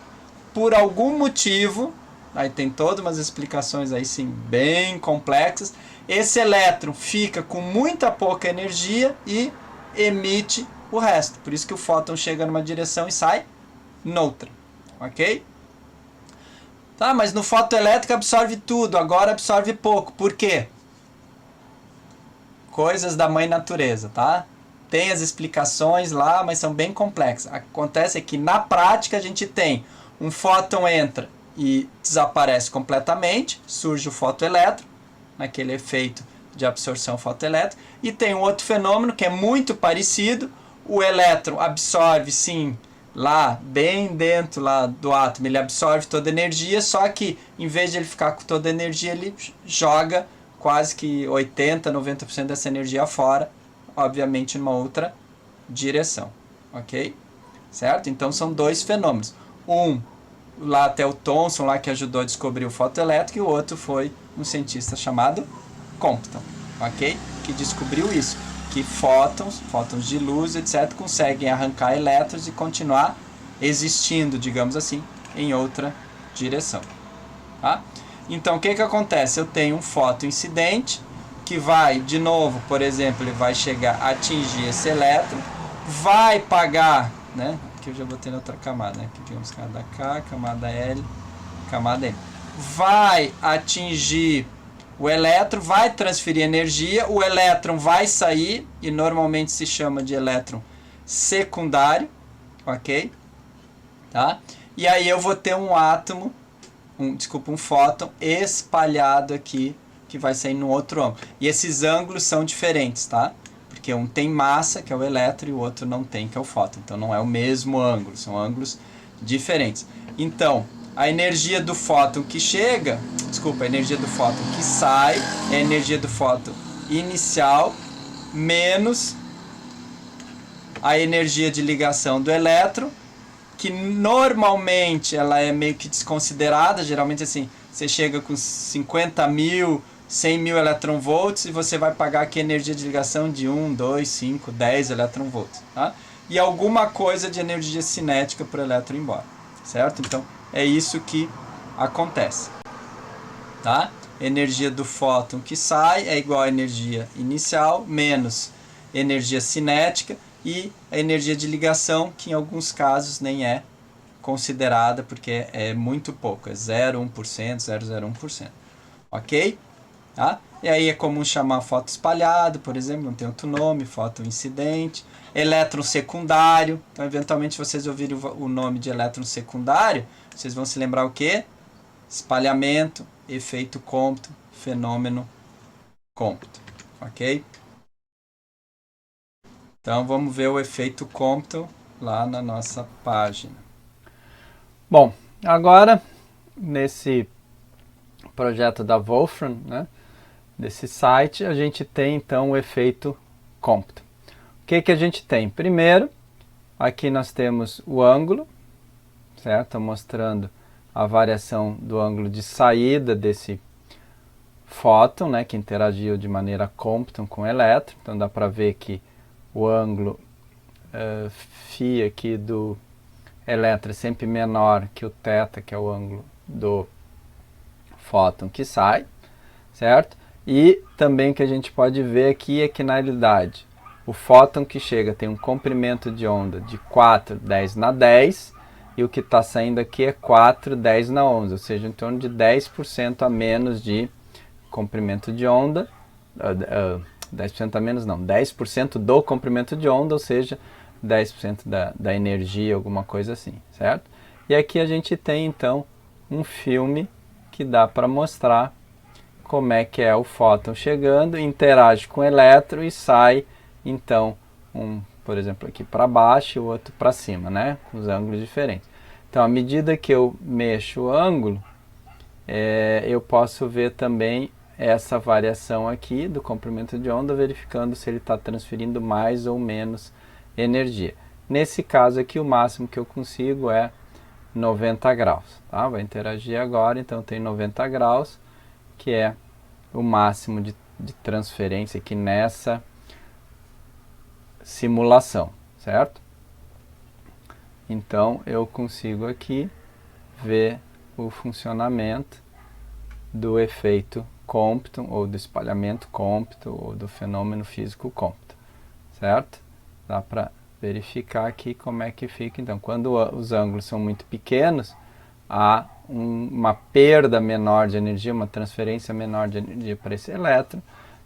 Speaker 1: por algum motivo, aí tem todas umas explicações aí sim bem complexas. Esse elétron fica com muita pouca energia e emite o resto. Por isso que o fóton chega numa direção e sai noutra, ok? Tá, mas no fotoelétrico absorve tudo, agora absorve pouco. Por quê? Coisas da mãe natureza, tá? Tem as explicações lá, mas são bem complexas. Acontece que na prática a gente tem um fóton entra e desaparece completamente, surge o fotoelétron, naquele efeito de absorção fotoelétrica, e tem um outro fenômeno que é muito parecido, o elétron absorve sim, lá bem dentro lá do átomo, ele absorve toda a energia, só que em vez de ele ficar com toda a energia, ele joga quase que 80, 90% dessa energia fora, obviamente numa outra direção, ok? Certo? Então são dois fenômenos. Um, lá até o Thomson, lá que ajudou a descobrir o fotoelétrico, e o outro foi um cientista chamado Compton, ok? Que descobriu isso, que fótons de luz, etc., conseguem arrancar elétrons e continuar existindo, digamos assim, em outra direção, tá? Então, o que acontece? Eu tenho um fóton incidente, que vai, de novo, por exemplo, ele vai chegar a atingir esse elétron, vai pagar, né? Aqui eu já botei na outra camada, né? Aqui temos camada K, camada L, camada M. Vai atingir o elétron, vai transferir energia, o elétron vai sair, e normalmente se chama de elétron secundário, ok? Tá? E aí eu vou ter um átomo, um fóton espalhado aqui, que vai sair no outro ângulo. E esses ângulos são diferentes, tá? Porque um tem massa, que é o elétron, e o outro não tem, que é o fóton. Então não é o mesmo ângulo, são ângulos diferentes. Então, a energia do fóton que chega, a energia do fóton que sai é a energia do fóton inicial menos a energia de ligação do elétron, que normalmente ela é meio que desconsiderada. Geralmente assim, você chega com 50 mil, 100 mil eletronvolts e você vai pagar aqui energia de ligação de 1, 2, 5, 10 eletronvolts, tá? E alguma coisa de energia cinética para o elétron ir embora, certo? Então é isso que acontece, tá? Energia do fóton que sai é igual a energia inicial menos energia cinética e a energia de ligação, que em alguns casos nem é considerada porque é muito pouco, é 0,1%, 0,01%, ok? Tá? E aí é comum chamar fóton espalhado, por exemplo, não tem outro nome, fóton incidente, elétron secundário. Então, eventualmente, vocês ouvirem o nome de elétron secundário, vocês vão se lembrar o quê? Espalhamento, efeito Compton, fenômeno Compton, ok? Então, vamos ver o efeito Compton lá na nossa página. Bom, agora, nesse projeto da Wolfram, né, desse site, a gente tem então o efeito Compton. O que a gente tem? Primeiro, aqui nós temos o ângulo, certo? Mostrando a variação do ângulo de saída desse fóton, né, que interagiu de maneira Compton com o elétron. Então dá para ver que o ângulo φ aqui do elétron é sempre menor que o θ, que é o ângulo do fóton que sai, certo? E também que a gente pode ver aqui é que, na realidade, o fóton que chega tem um comprimento de onda de 4, 10 na 10, e o que está saindo aqui é 4, 10 na 11, ou seja, em torno de 10% a menos de comprimento de onda, 10% a menos não, 10% do comprimento de onda, ou seja, 10% da energia, alguma coisa assim, certo? E aqui a gente tem, então, um filme que dá para mostrar como é que é o fóton chegando, interage com o elétron e sai, então, por exemplo, aqui para baixo e o outro para cima, né? Com os ângulos diferentes. Então, à medida que eu mexo o ângulo, eu posso ver também essa variação aqui do comprimento de onda, verificando se ele está transferindo mais ou menos energia. Nesse caso aqui, o máximo que eu consigo é 90 graus. Tá? Vai interagir agora, então tem 90 graus, que é o máximo de transferência aqui nessa simulação, certo? Então eu consigo aqui ver o funcionamento do efeito Compton, ou do espalhamento Compton, ou do fenômeno físico Compton, certo? Dá para verificar aqui como é que fica. Então, quando os ângulos são muito pequenos, há uma perda menor de energia, uma transferência menor de energia para esse elétron,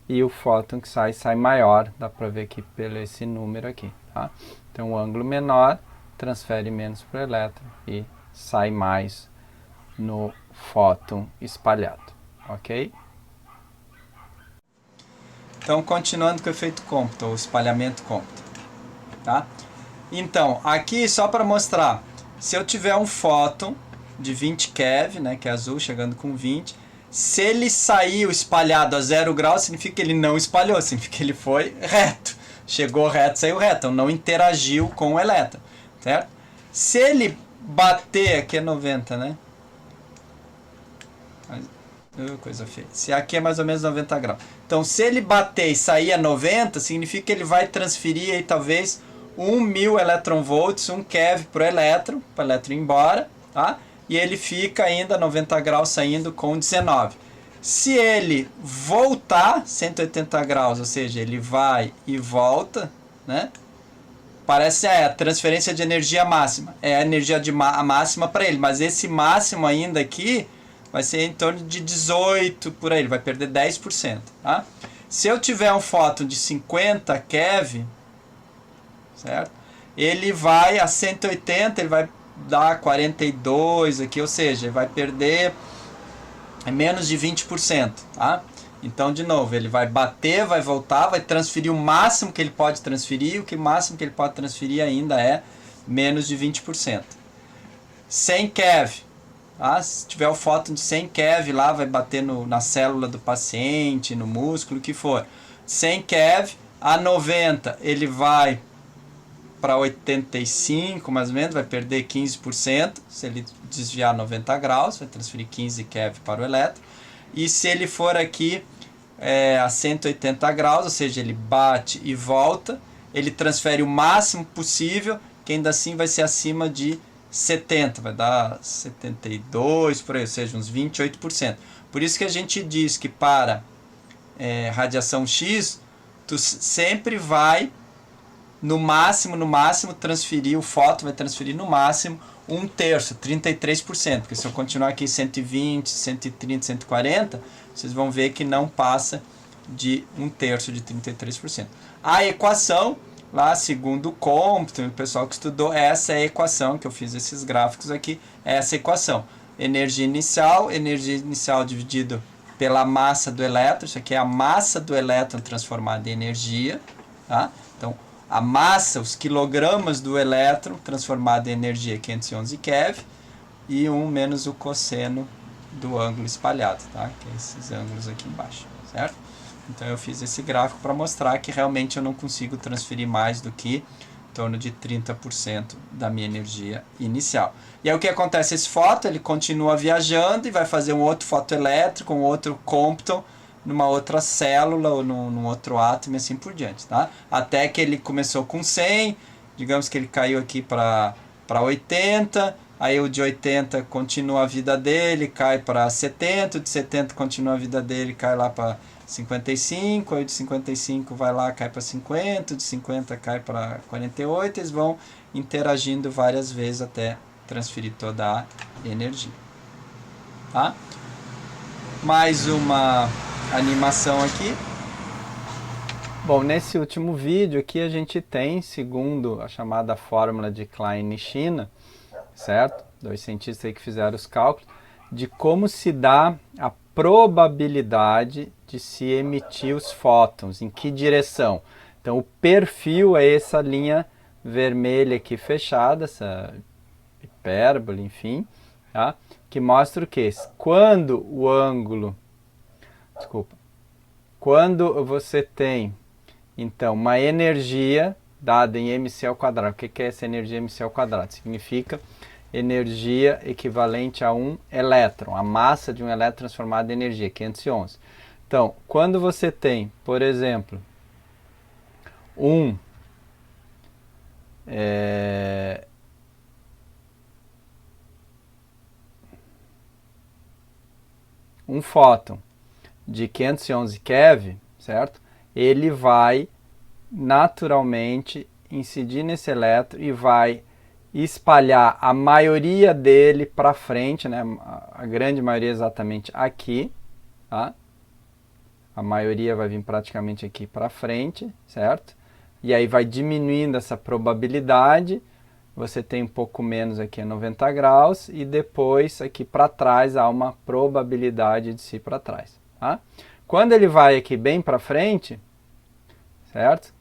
Speaker 1: e o fóton que sai maior, dá para ver aqui pelo esse número aqui. Tá? Então, o ângulo menor transfere menos para o elétron e sai mais no fóton espalhado, ok? Então, continuando com o efeito Compton, o espalhamento Compton, tá? Então, aqui só para mostrar, se eu tiver um fóton de 20 keV, né, que é azul, chegando com 20, se ele saiu espalhado a 0 graus, significa que ele não espalhou, significa que ele foi reto. Chegou reto, saiu reto, então não interagiu com o elétron, certo? Se ele bater, aqui é 90, né? Coisa feia. Se aqui é mais ou menos 90 graus. Então, se ele bater e sair a 90, significa que ele vai transferir aí talvez 1.000 eletronvolts, 1 keV para o elétron ir embora, tá? E ele fica ainda 90 graus saindo com 19. Se ele voltar 180 graus, ou seja, ele vai e volta, né? Parece a transferência de energia máxima. É a energia máxima para ele, mas esse máximo ainda aqui vai ser em torno de 18 por aí, ele vai perder 10%. Tá? Se eu tiver um fóton de 50 keV, certo? ele vai a 180, ele vai dar 42 aqui, ou seja, ele vai perder menos de 20%, tá? Então, de novo, ele vai bater, vai voltar, vai transferir o máximo que ele pode transferir, o máximo que ele pode transferir ainda é menos de 20%. 100 keV, tá? Se tiver o fóton de 100 keV lá, vai bater na célula do paciente, no músculo, o que for. 100 keV, a 90 ele vai para 85, mais ou menos, vai perder 15%, se ele desviar 90 graus, vai transferir 15 keV para o elétron. E se ele for aqui a 180 graus, ou seja, ele bate e volta, ele transfere o máximo possível, que ainda assim vai ser acima de 70, vai dar 72, por aí, ou seja, uns 28%. Por isso que a gente diz que para radiação X, tu sempre vai no máximo transferir, o fóton vai transferir no máximo 1/3, 33%, porque se eu continuar aqui 120, 130, 140, vocês vão ver que não passa de 1/3 de 33%. A equação, lá segundo o Compton, o pessoal que estudou, essa é a equação, que eu fiz esses gráficos aqui, é essa equação. Energia inicial dividido pela massa do elétron, isso aqui é a massa do elétron transformada em energia, tá? Então, a massa, os quilogramas do elétron transformado em energia, 511 keV, e 1 menos o cosseno do ângulo espalhado, tá? Que é esses ângulos aqui embaixo, certo? Então eu fiz esse gráfico para mostrar que realmente eu não consigo transferir mais do que em torno de 30% da minha energia inicial. E aí o que acontece? Esse fóton, ele continua viajando e vai fazer um outro fotoelétrico, um outro Compton, numa outra célula ou num outro átomo e assim por diante, tá? Até que ele começou com 100, digamos que ele caiu aqui para 80, aí o de 80 continua a vida dele, cai para 70, o de 70 continua a vida dele, cai lá para 55, aí o de 55 vai lá, cai para 50, o de 50 cai para 48, eles vão interagindo várias vezes até transferir toda a energia, tá? Mais uma animação aqui. Bom, nesse último vídeo aqui a gente tem, segundo a chamada fórmula de Klein-Nishina, certo? 2 cientistas aí que fizeram os cálculos, de como se dá a probabilidade de se emitir os fótons, em que direção. Então o perfil é essa linha vermelha aqui fechada, essa hipérbole, enfim, tá? Que mostra o que? Quando o ângulo, quando você tem, então, uma energia dada em mc ao quadrado. O que é essa energia mc ao quadrado? Significa energia equivalente a um elétron, a massa de um elétron transformada em energia, 511. Então, quando você tem, por exemplo, um fóton de 511 keV, certo? Ele vai naturalmente incidir nesse elétron e vai espalhar a maioria dele para frente, né? A grande maioria exatamente aqui, tá? A maioria vai vir praticamente aqui para frente, certo? E aí vai diminuindo essa probabilidade, você tem um pouco menos aqui a 90 graus e depois aqui para trás há uma probabilidade de se ir para trás, tá? Quando ele vai aqui bem para frente, certo?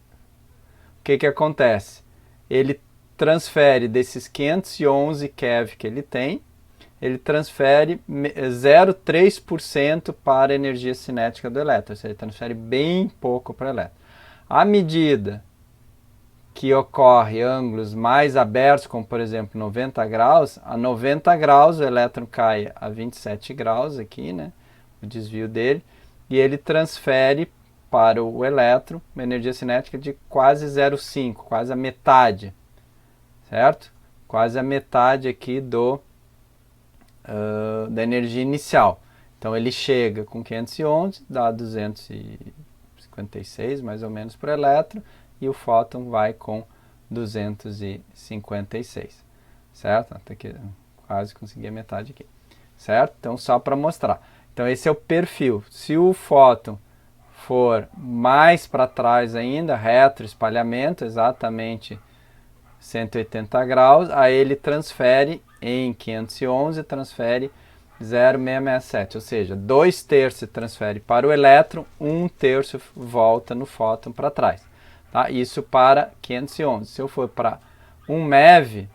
Speaker 1: O que acontece? Ele transfere desses 511 keV que ele tem, ele transfere 0,3% para a energia cinética do elétron, ou seja, ele transfere bem pouco para o elétron. À medida que ocorre ângulos mais abertos, como por exemplo 90 graus, a 90 graus o elétron cai a 27 graus aqui, né? O desvio dele, e ele transfere para o elétron uma energia cinética de quase 0,5, quase a metade, certo? Quase a metade aqui da energia inicial. Então ele chega com 511, dá 256 mais ou menos por elétron, e o fóton vai com 256, certo? Até que quase consegui a metade aqui, certo? Então só para mostrar. Então esse é o perfil. Se o fóton for mais para trás ainda, retroespalhamento, exatamente
Speaker 2: 180 graus, aí ele transfere em 511, transfere 0,667, ou seja, 2/3 se transfere para o elétron, 1/3 volta no fóton para trás. Tá? Isso para 511. Se eu for para 1 MeV,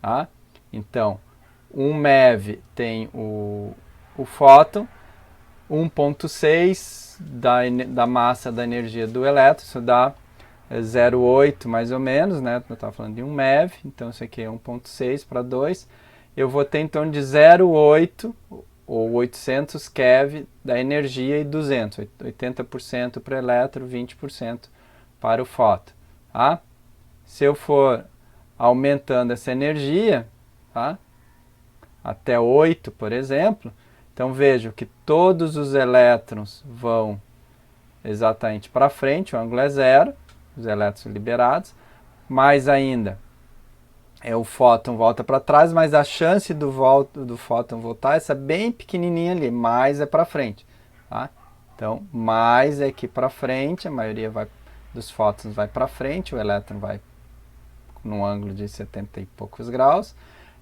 Speaker 2: tá? Então 1 MeV tem o fóton, 1,6 da massa da energia do elétron, isso dá 0,8 mais ou menos, né? Eu estava falando de 1 MeV, então isso aqui é 1,6 para 2. Eu vou ter em torno de 0,8 ou 800 keV da energia e 200, 80% para o elétron, 20% para o fóton. Tá? Se eu for aumentando essa energia, tá? Até 8, por exemplo, então vejo que todos os elétrons vão exatamente para frente, o ângulo é zero, os elétrons liberados, mais ainda o fóton volta para trás, mas a chance do fóton voltar essa bem pequenininha ali, mais é para frente. Tá? Então, mais é aqui para frente, a maioria dos fótons vai para frente, o elétron vai num ângulo de 70 e poucos graus,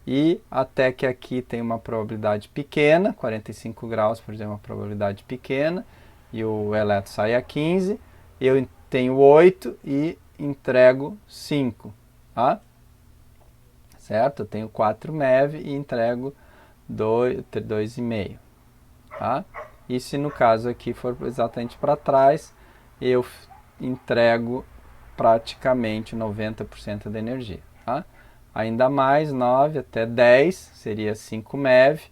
Speaker 2: e até que aqui tem uma probabilidade pequena, 45 graus, por exemplo, uma probabilidade pequena, e o elétron sai a 15, eu tenho 8 e entrego 5. Tá? Certo? Eu tenho 4 MeV e entrego 2,5. Tá? E se no caso aqui for exatamente para trás, eu entrego praticamente 90% da energia. Tá? Ainda mais 9 até 10 seria 5 MeV.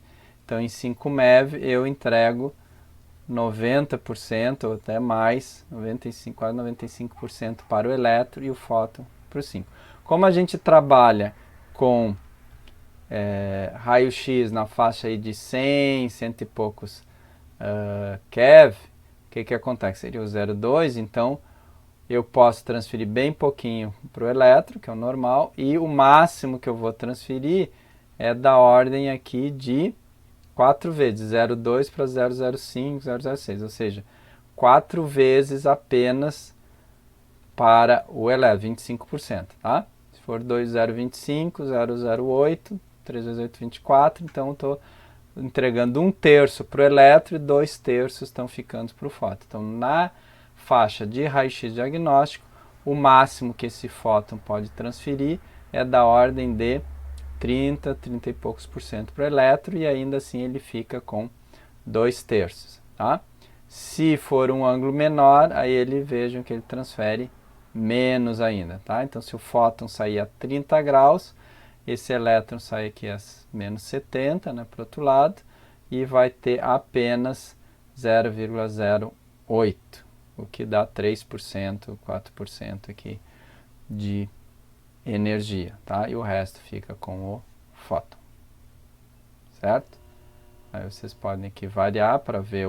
Speaker 2: Então em 5 MeV eu entrego 90% ou até mais, 95, quase 95% para o elétron e o fóton para o 5. Como a gente trabalha com raio-x na faixa aí de 100, cento e poucos keV, o que acontece? Seria o 0,2, então eu posso transferir bem pouquinho para o elétron, que é o normal, e o máximo que eu vou transferir é da ordem aqui de 4 vezes, 0,2 para 0,05, 0,06, ou seja, 4 vezes apenas para o elétron, 25%, tá? Se for 2,025, 0,08, 3 vezes 8, 24, então estou entregando 1/3 para o elétron e 2/3 estão ficando para o fóton. Então, na faixa de raio-x diagnóstico, o máximo que esse fóton pode transferir é da ordem de 30, 30 e poucos por cento para o elétron, e ainda assim ele fica com 2/3. Tá? Se for um ângulo menor, aí vejam que ele transfere menos ainda. Tá? Então, se o fóton sair a 30 graus, esse elétron sai aqui a menos 70, né, para o outro lado, e vai ter apenas 0,08, o que dá 3%, 4% aqui de energia, tá? E o resto fica com o fóton, certo? Aí vocês podem aqui variar para ver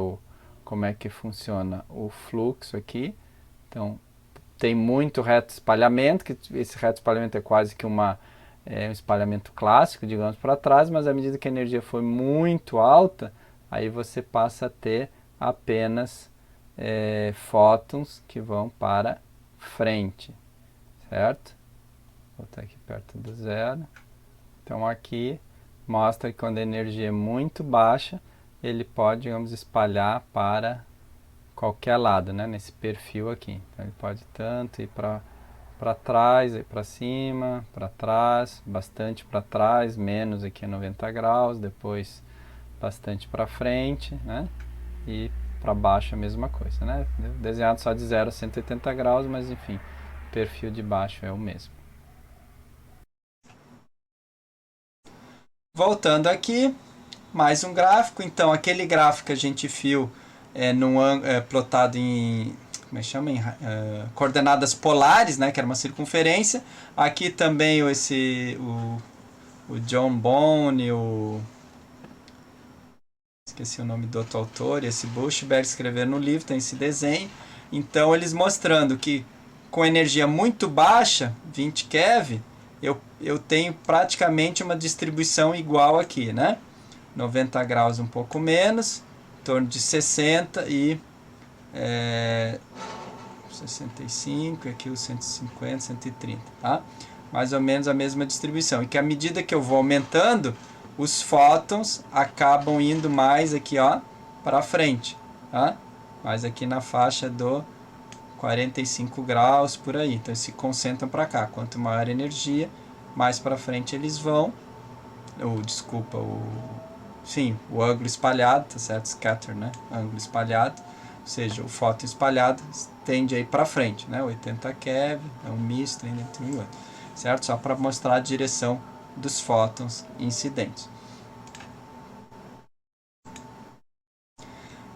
Speaker 2: como é que funciona o fluxo aqui. Então, tem muito reto espalhamento, que esse reto espalhamento é quase que um espalhamento clássico, digamos, para trás, mas à medida que a energia foi muito alta, aí você passa a ter apenas fótons que vão para frente, certo? Vou botar aqui perto do zero. Então aqui mostra que quando a energia é muito baixa, ele pode, digamos, espalhar para qualquer lado, né? Nesse perfil aqui. Então ele pode tanto ir para trás, ir para cima, para trás, bastante para trás, menos aqui a 90 graus, depois bastante para frente, né? E para baixo a mesma coisa, né? Desenhado só de 0 a 180 graus, mas enfim, o perfil de baixo é o mesmo.
Speaker 1: Voltando aqui, mais um gráfico. Então, aquele gráfico que a gente viu plotado em, como é que chama? Coordenadas polares, né, que era uma circunferência. Aqui também o John Bone, esqueci o nome do outro autor, e esse Buchberg escreveram no livro, tem esse desenho. Então, eles mostrando que com energia muito baixa, 20 keV, eu tenho praticamente uma distribuição igual aqui, né? 90 graus um pouco menos, em torno de 60 e 65, aqui os 150, 130, tá? mais ou menos a mesma distribuição. E que à medida que eu vou aumentando, os fótons acabam indo mais aqui, ó, para frente, tá? Mais aqui na faixa do 45 graus, por aí. Então, eles se concentram para cá. Quanto maior a energia, mais para frente eles vão. Desculpa, sim, o ângulo espalhado, tá certo? Scatter, né? Ângulo espalhado. Ou seja, o fóton espalhado tende aí para frente, né? 80 keV, é um misto entre 1 e 8, certo? Só para mostrar a direção dos fótons incidentes.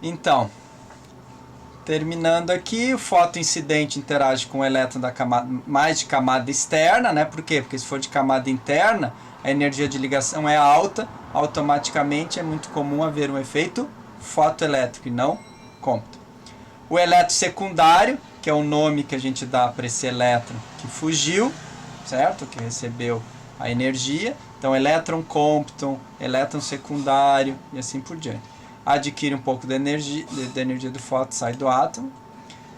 Speaker 1: Então, terminando aqui, o fóton incidente interage com o elétron da camada, mais de camada externa, né? Por quê? Porque se for de camada interna, a energia de ligação é alta, automaticamente é muito comum haver um efeito fotoelétrico e não cômputo. O elétron secundário, que é o nome que a gente dá para esse elétron que fugiu, certo? Que recebeu a energia. Então, elétron cômputo, elétron secundário e assim por diante. Adquire um pouco da energia do fóton, sai do átomo.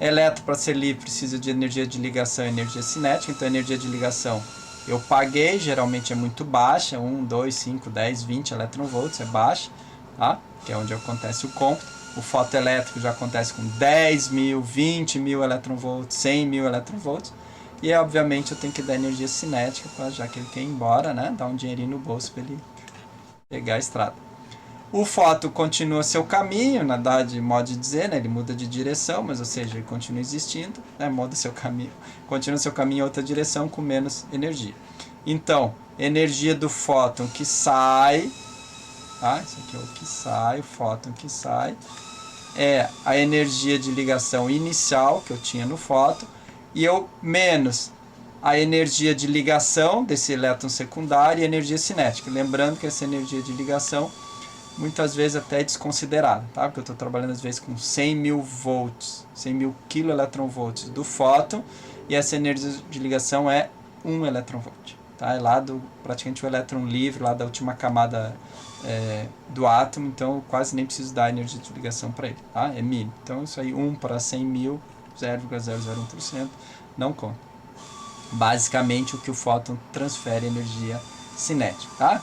Speaker 1: Elétron, para ser livre, precisa de energia de ligação e energia cinética. Então, a energia de ligação eu paguei, geralmente é muito baixa, 1, 2, 5, 10, 20 eletronvolts, é baixa, tá? Que é onde acontece o cômputo. O fotoelétrico já acontece com 10 mil, 20 mil eletronvolts, 100 mil eletronvolts. E, obviamente, eu tenho que dar energia cinética, já que ele quer ir embora, né? Dar um dinheirinho no bolso para ele pegar a estrada. O fóton continua seu caminho, na verdade, modo de dizer, né? Ele muda de direção, mas, ou seja, ele continua existindo, né? Muda seu caminho, continua seu caminho em outra direção com menos energia. Então, energia do fóton que sai, tá? Isso aqui é o que sai, o fóton que sai, é a energia de ligação inicial que eu tinha no fóton, e eu menos a energia de ligação desse elétron secundário e a energia cinética. Lembrando que essa energia de ligação muitas vezes até é desconsiderada, tá? Porque eu estou trabalhando às vezes com 100 mil volts, 100 mil kiloeletronvolts do fóton, e essa energia de ligação é 1 eletronvolt, tá? É lá praticamente o elétron livre, lá da última camada do átomo, então eu quase nem preciso dar energia de ligação para ele, tá? É mínimo. Então isso aí, 1 para 100 mil, 0,001%, não conta. Basicamente o que o fóton transfere energia cinética, tá?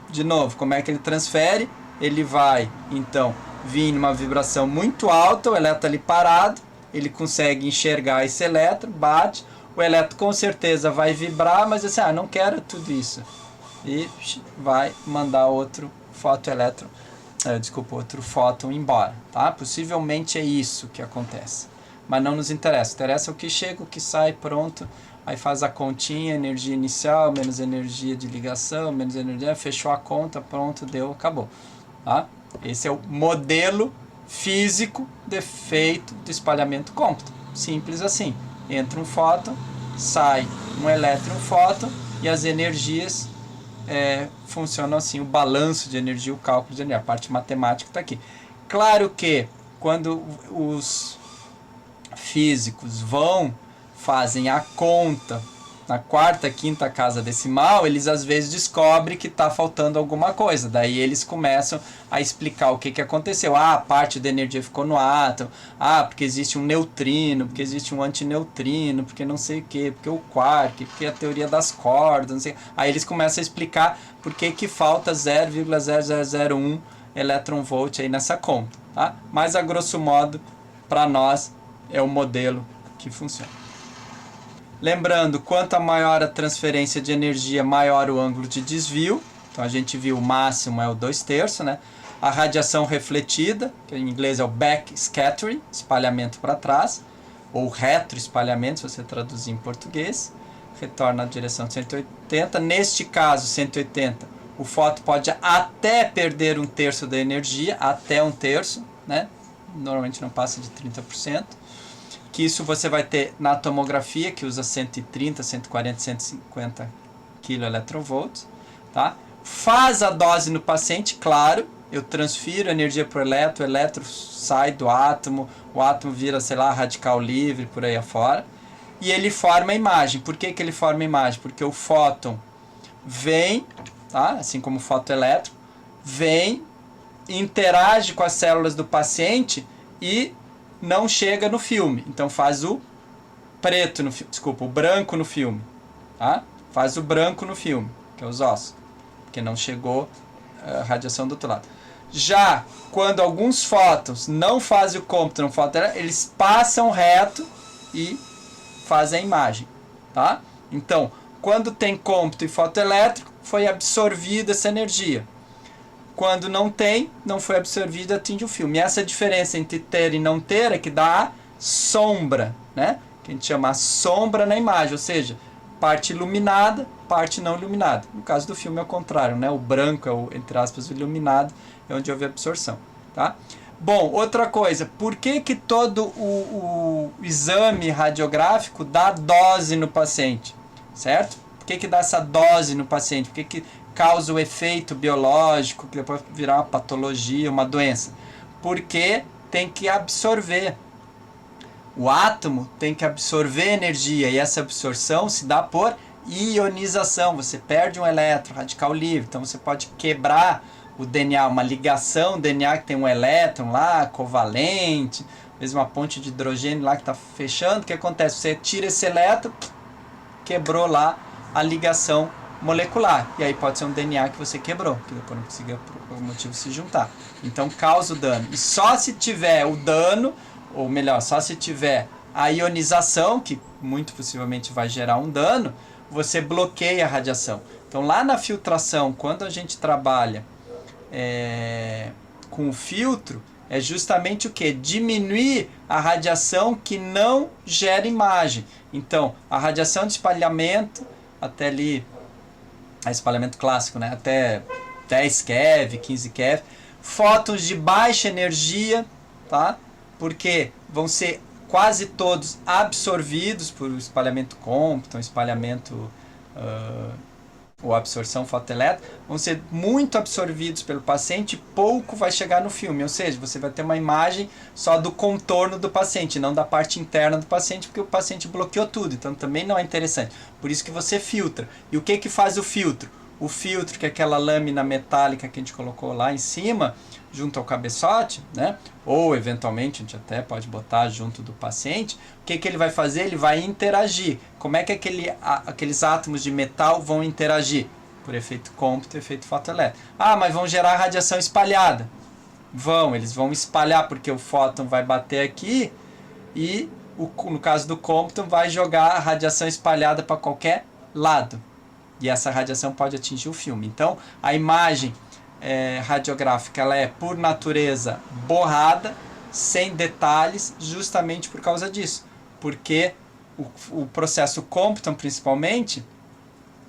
Speaker 1: De novo, como é que ele transfere? Ele vai, então, vir numa vibração muito alta, o elétron ali parado, ele consegue enxergar esse elétron, bate, o elétron com certeza vai vibrar, mas assim, não quero tudo isso. E vai mandar outro fotoelétron, outro fóton embora, tá? Possivelmente é isso que acontece, mas não nos interessa. Interessa o que chega, o que sai, pronto. Aí faz a continha, energia inicial, menos energia de ligação, menos energia, fechou a conta, pronto, deu, acabou. Tá? Esse é o modelo físico de efeito do espalhamento cômputo. Simples assim. Entra um fóton, sai um elétron, um fóton, e as energias funcionam assim, o balanço de energia, o cálculo de energia, a parte matemática está aqui. Claro que quando os físicos fazem a conta na quarta, quinta casa decimal, eles às vezes descobrem que está faltando alguma coisa. Daí eles começam a explicar o que aconteceu. A parte da energia ficou no átomo. Porque existe um neutrino, porque existe um antineutrino, porque não sei o que, porque o quark, porque a teoria das cordas, não sei. Aí eles começam a explicar por que falta 0,0001 eletronvolt aí nessa conta. Tá? Mas a grosso modo, para nós, é o modelo que funciona. Lembrando, quanto maior a transferência de energia, maior o ângulo de desvio. Então a gente viu o máximo é o 2/3, né? A radiação refletida, que em inglês é o backscattering, espalhamento para trás, ou retroespalhamento, se você traduzir em português, retorna na direção de 180. Neste caso, 180, o fóton pode até perder 1/3 da energia, até 1/3, né? Normalmente não passa de 30%. Que isso você vai ter na tomografia, que usa 130, 140, 150 keV, tá? Faz a dose no paciente, claro, eu transfiro energia para o elétron sai do átomo, o átomo vira, sei lá, radical livre, por aí afora, e ele forma a imagem. Por que ele forma a imagem? Porque o fóton vem, tá? Assim como o fotoelétrico, vem, interage com as células do paciente e não chega no filme. Então faz o branco no filme. tá? Faz o branco no filme, que é os ossos, porque não chegou a radiação do outro lado. Já quando alguns fótons não fazem o cômputo no fotoelétrico, eles passam reto e fazem a imagem, tá? Então, quando tem cômputo e fotoelétrico, foi absorvida essa energia. Quando não tem, não foi absorvida, atinge o filme. E essa diferença entre ter e não ter é que dá a sombra, né? Que a gente chama a sombra na imagem, ou seja, parte iluminada, parte não iluminada. No caso do filme é o contrário, né? O branco é o, entre aspas, o iluminado, é onde houve absorção, tá? Bom, outra coisa, por que que todo o exame radiográfico dá dose no paciente, certo? Por que que dá essa dose no paciente? Por que que causa o efeito biológico, que depois virar uma patologia, uma doença? Porque tem que absorver. O átomo tem que absorver energia e essa absorção se dá por ionização. Você perde um elétron, radical livre, então você pode quebrar o DNA, uma ligação DNA que tem um elétron lá, covalente, mesmo uma ponte de hidrogênio lá que está fechando. O que acontece? Você tira esse elétron, quebrou lá a ligação molecular. E aí pode ser um DNA que você quebrou, que depois não conseguiu por algum motivo se juntar. Então causa o dano. E só se tiver o dano, ou melhor, só se tiver a ionização, que muito possivelmente vai gerar um dano, você bloqueia a radiação. Então lá na filtração, quando a gente trabalha com o filtro, é justamente o que? Diminuir a radiação que não gera imagem. Então, a radiação de espalhamento, até ali, espalhamento clássico, né? Até 10 keV, 15 keV. Fótons de baixa energia, tá? Porque vão ser quase todos absorvidos por espalhamento Compton, espalhamento ou absorção fotoelétrica, vão ser muito absorvidos pelo paciente e pouco vai chegar no filme. Ou seja, você vai ter uma imagem só do contorno do paciente, não da parte interna do paciente, porque o paciente bloqueou tudo. Então também não é interessante. Por isso que você filtra. E o que que faz o filtro? O filtro, que é aquela lâmina metálica que a gente colocou lá em cima, junto ao cabeçote, né? Ou eventualmente a gente até pode botar junto do paciente. O que que ele vai fazer? Ele vai interagir. Como é que aqueles átomos de metal vão interagir? Por efeito Compton e efeito fotoelétrico. Ah, mas vão gerar radiação espalhada. Eles vão espalhar, porque o fóton vai bater aqui e, no caso do Compton, vai jogar a radiação espalhada para qualquer lado. E essa radiação pode atingir o filme. Então, a imagem radiográfica ela é, por natureza, borrada, sem detalhes, justamente por causa disso. Porque o processo Compton, principalmente,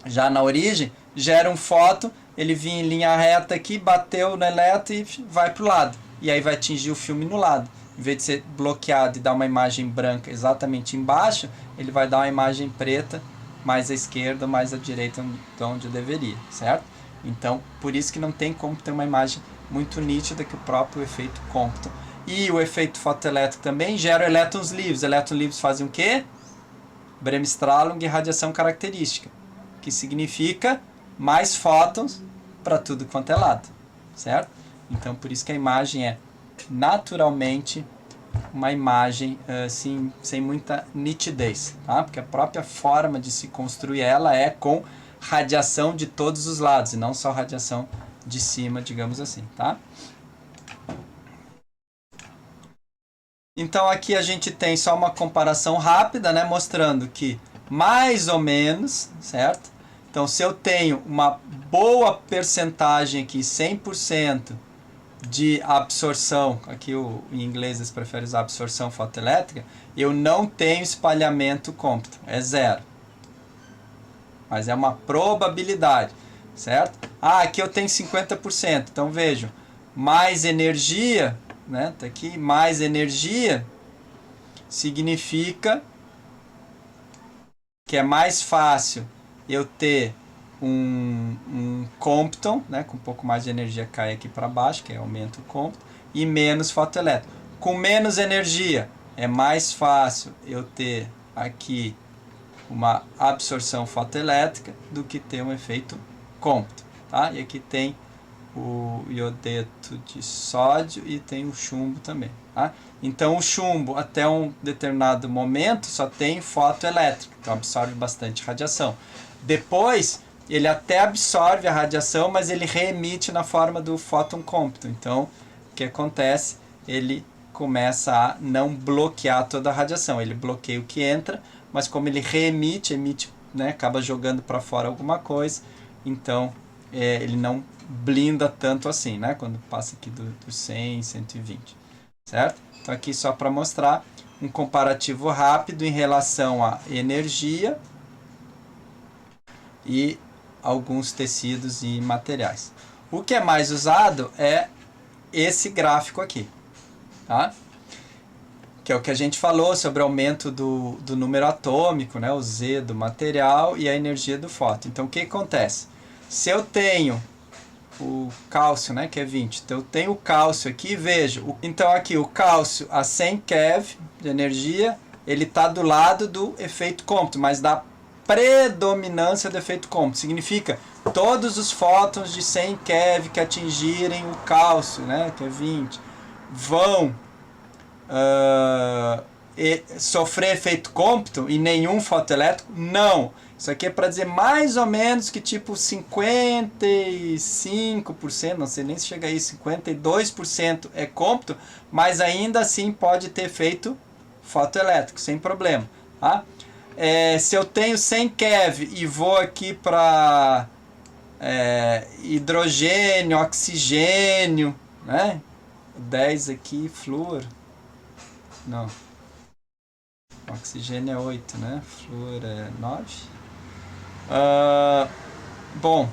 Speaker 1: já na origem, gera um fóton, ele vinha em linha reta aqui, bateu no elétron e vai para o lado. E aí vai atingir o filme no lado. Em vez de ser bloqueado e dar uma imagem branca exatamente embaixo, ele vai dar uma imagem preta, mais à esquerda, mais à direita, de onde eu deveria, certo? Então, por isso que não tem como ter uma imagem muito nítida que o próprio efeito Compton. E o efeito fotoelétrico também gera elétrons livres. Elétrons livres fazem o quê? Bremsstrahlung e radiação característica, que significa mais fótons para tudo quanto é lado, certo? Então, por isso que a imagem é naturalmente uma imagem assim, sem muita nitidez, tá? Porque a própria forma de se construir ela é com radiação de todos os lados, e não só radiação de cima, digamos assim, tá? Então aqui a gente tem só uma comparação rápida, né, mostrando que mais ou menos, certo? Então se eu tenho uma boa percentagem aqui, 100% de absorção, aqui em inglês eles preferem usar absorção fotoelétrica, eu não tenho espalhamento Compton, é 0. Mas é uma probabilidade, certo? Ah, aqui eu tenho 50%, então vejam, mais energia, né? Tá aqui, mais energia significa que é mais fácil eu ter um Compton, né? Com um pouco mais de energia cai aqui para baixo, que aumenta o Compton, e menos fotoelétrico. Com menos energia é mais fácil eu ter aqui uma absorção fotoelétrica do que ter um efeito Compton, tá? E aqui tem o iodeto de sódio e tem o chumbo também. Tá? Então o chumbo até um determinado momento só tem fotoelétrico, então absorve bastante radiação. Depois ele até absorve a radiação, mas ele reemite na forma do fóton cômputo. Então o que acontece? Ele começa a não bloquear toda a radiação, ele bloqueia o que entra, mas como ele reemite, emite, né, acaba jogando para fora alguma coisa, então ele não blinda tanto assim, né, quando passa aqui do 100, 120, certo? Então aqui só para mostrar um comparativo rápido em relação à energia e alguns tecidos e materiais. O que é mais usado é esse gráfico aqui, tá? Que é o que a gente falou sobre o aumento do número atômico, né? O Z do material e a energia do fóton. Então o que acontece? Se eu tenho o cálcio, né, que é 20, então eu tenho o cálcio aqui, vejo, então aqui o cálcio a 100 keV de energia, ele está do lado do efeito cômputo, mas da predominância do efeito cômputo. Significa todos os fótons de 100 keV que atingirem o cálcio, né, que é 20, vão sofrer efeito cômputo e nenhum fotoelétrico? Não. Isso aqui é para dizer mais ou menos que tipo 55%, não sei nem se chega aí, 52% é cômputo, mas ainda assim pode ter efeito fotoelétrico, sem problema. Tá? Se eu tenho 100 keV e vou aqui para hidrogênio, oxigênio, né? 10 aqui, flúor. Não. Oxigênio é 8, né? Flúor é 9. Bom,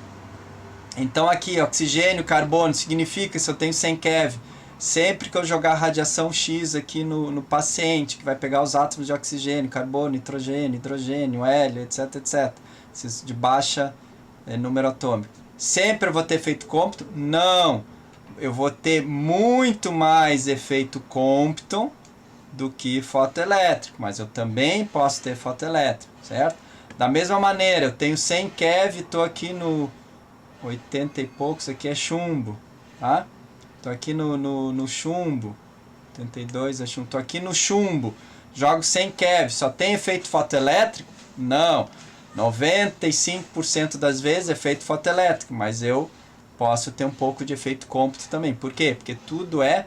Speaker 1: então aqui oxigênio, carbono, significa se eu tenho 100 keV, sempre que eu jogar radiação X aqui no paciente, que vai pegar os átomos de oxigênio, carbono, nitrogênio, hidrogênio, hélio, etc, etc, esses de baixa número atômico, sempre eu vou ter efeito cômputo? Não, eu vou ter muito mais efeito Compton do que fotoelétrico, mas eu também posso ter fotoelétrico, certo? Da mesma maneira, eu tenho 100 keV, estou aqui no 80 e poucos, aqui é chumbo, tá? Estou aqui no chumbo, 82 é chumbo, estou aqui no chumbo, jogo 100 keV, só tem efeito fotoelétrico? Não, 95% das vezes efeito fotoelétrico, mas eu posso ter um pouco de efeito cômputo também. Por quê? Porque tudo é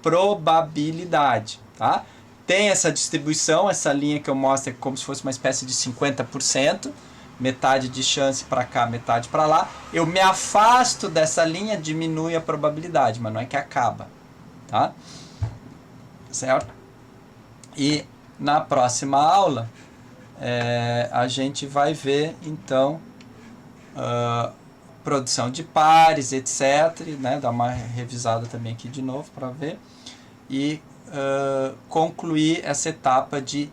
Speaker 1: probabilidade, tá? Tem essa distribuição, essa linha que eu mostro é como se fosse uma espécie de 50%, metade de chance para cá, metade para lá. Eu me afasto dessa linha, diminui a probabilidade, mas não é que acaba, tá? Certo? E na próxima aula a gente vai ver então produção de pares, etc, né? Dar uma revisada também aqui de novo para ver e concluir essa etapa de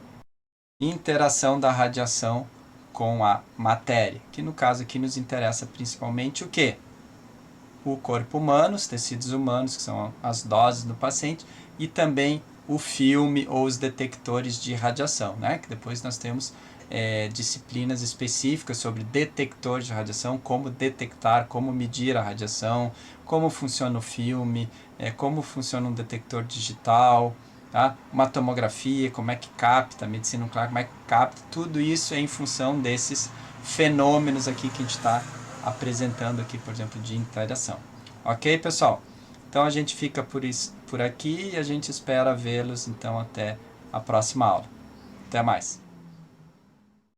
Speaker 1: interação da radiação com a matéria, que no caso aqui nos interessa principalmente o que? O corpo humano, os tecidos humanos, que são as doses do paciente, e também o filme ou os detectores de radiação, né? Que depois nós temos disciplinas específicas sobre detectores de radiação, como detectar, como medir a radiação, como funciona o filme, como funciona um detector digital, tá? Uma tomografia, como é que capta, a medicina nuclear, como é que capta, tudo isso é em função desses fenômenos aqui que a gente está apresentando aqui, por exemplo, de interação. Ok, pessoal? Então a gente fica por aqui e a gente espera vê-los então até a próxima aula. Até mais!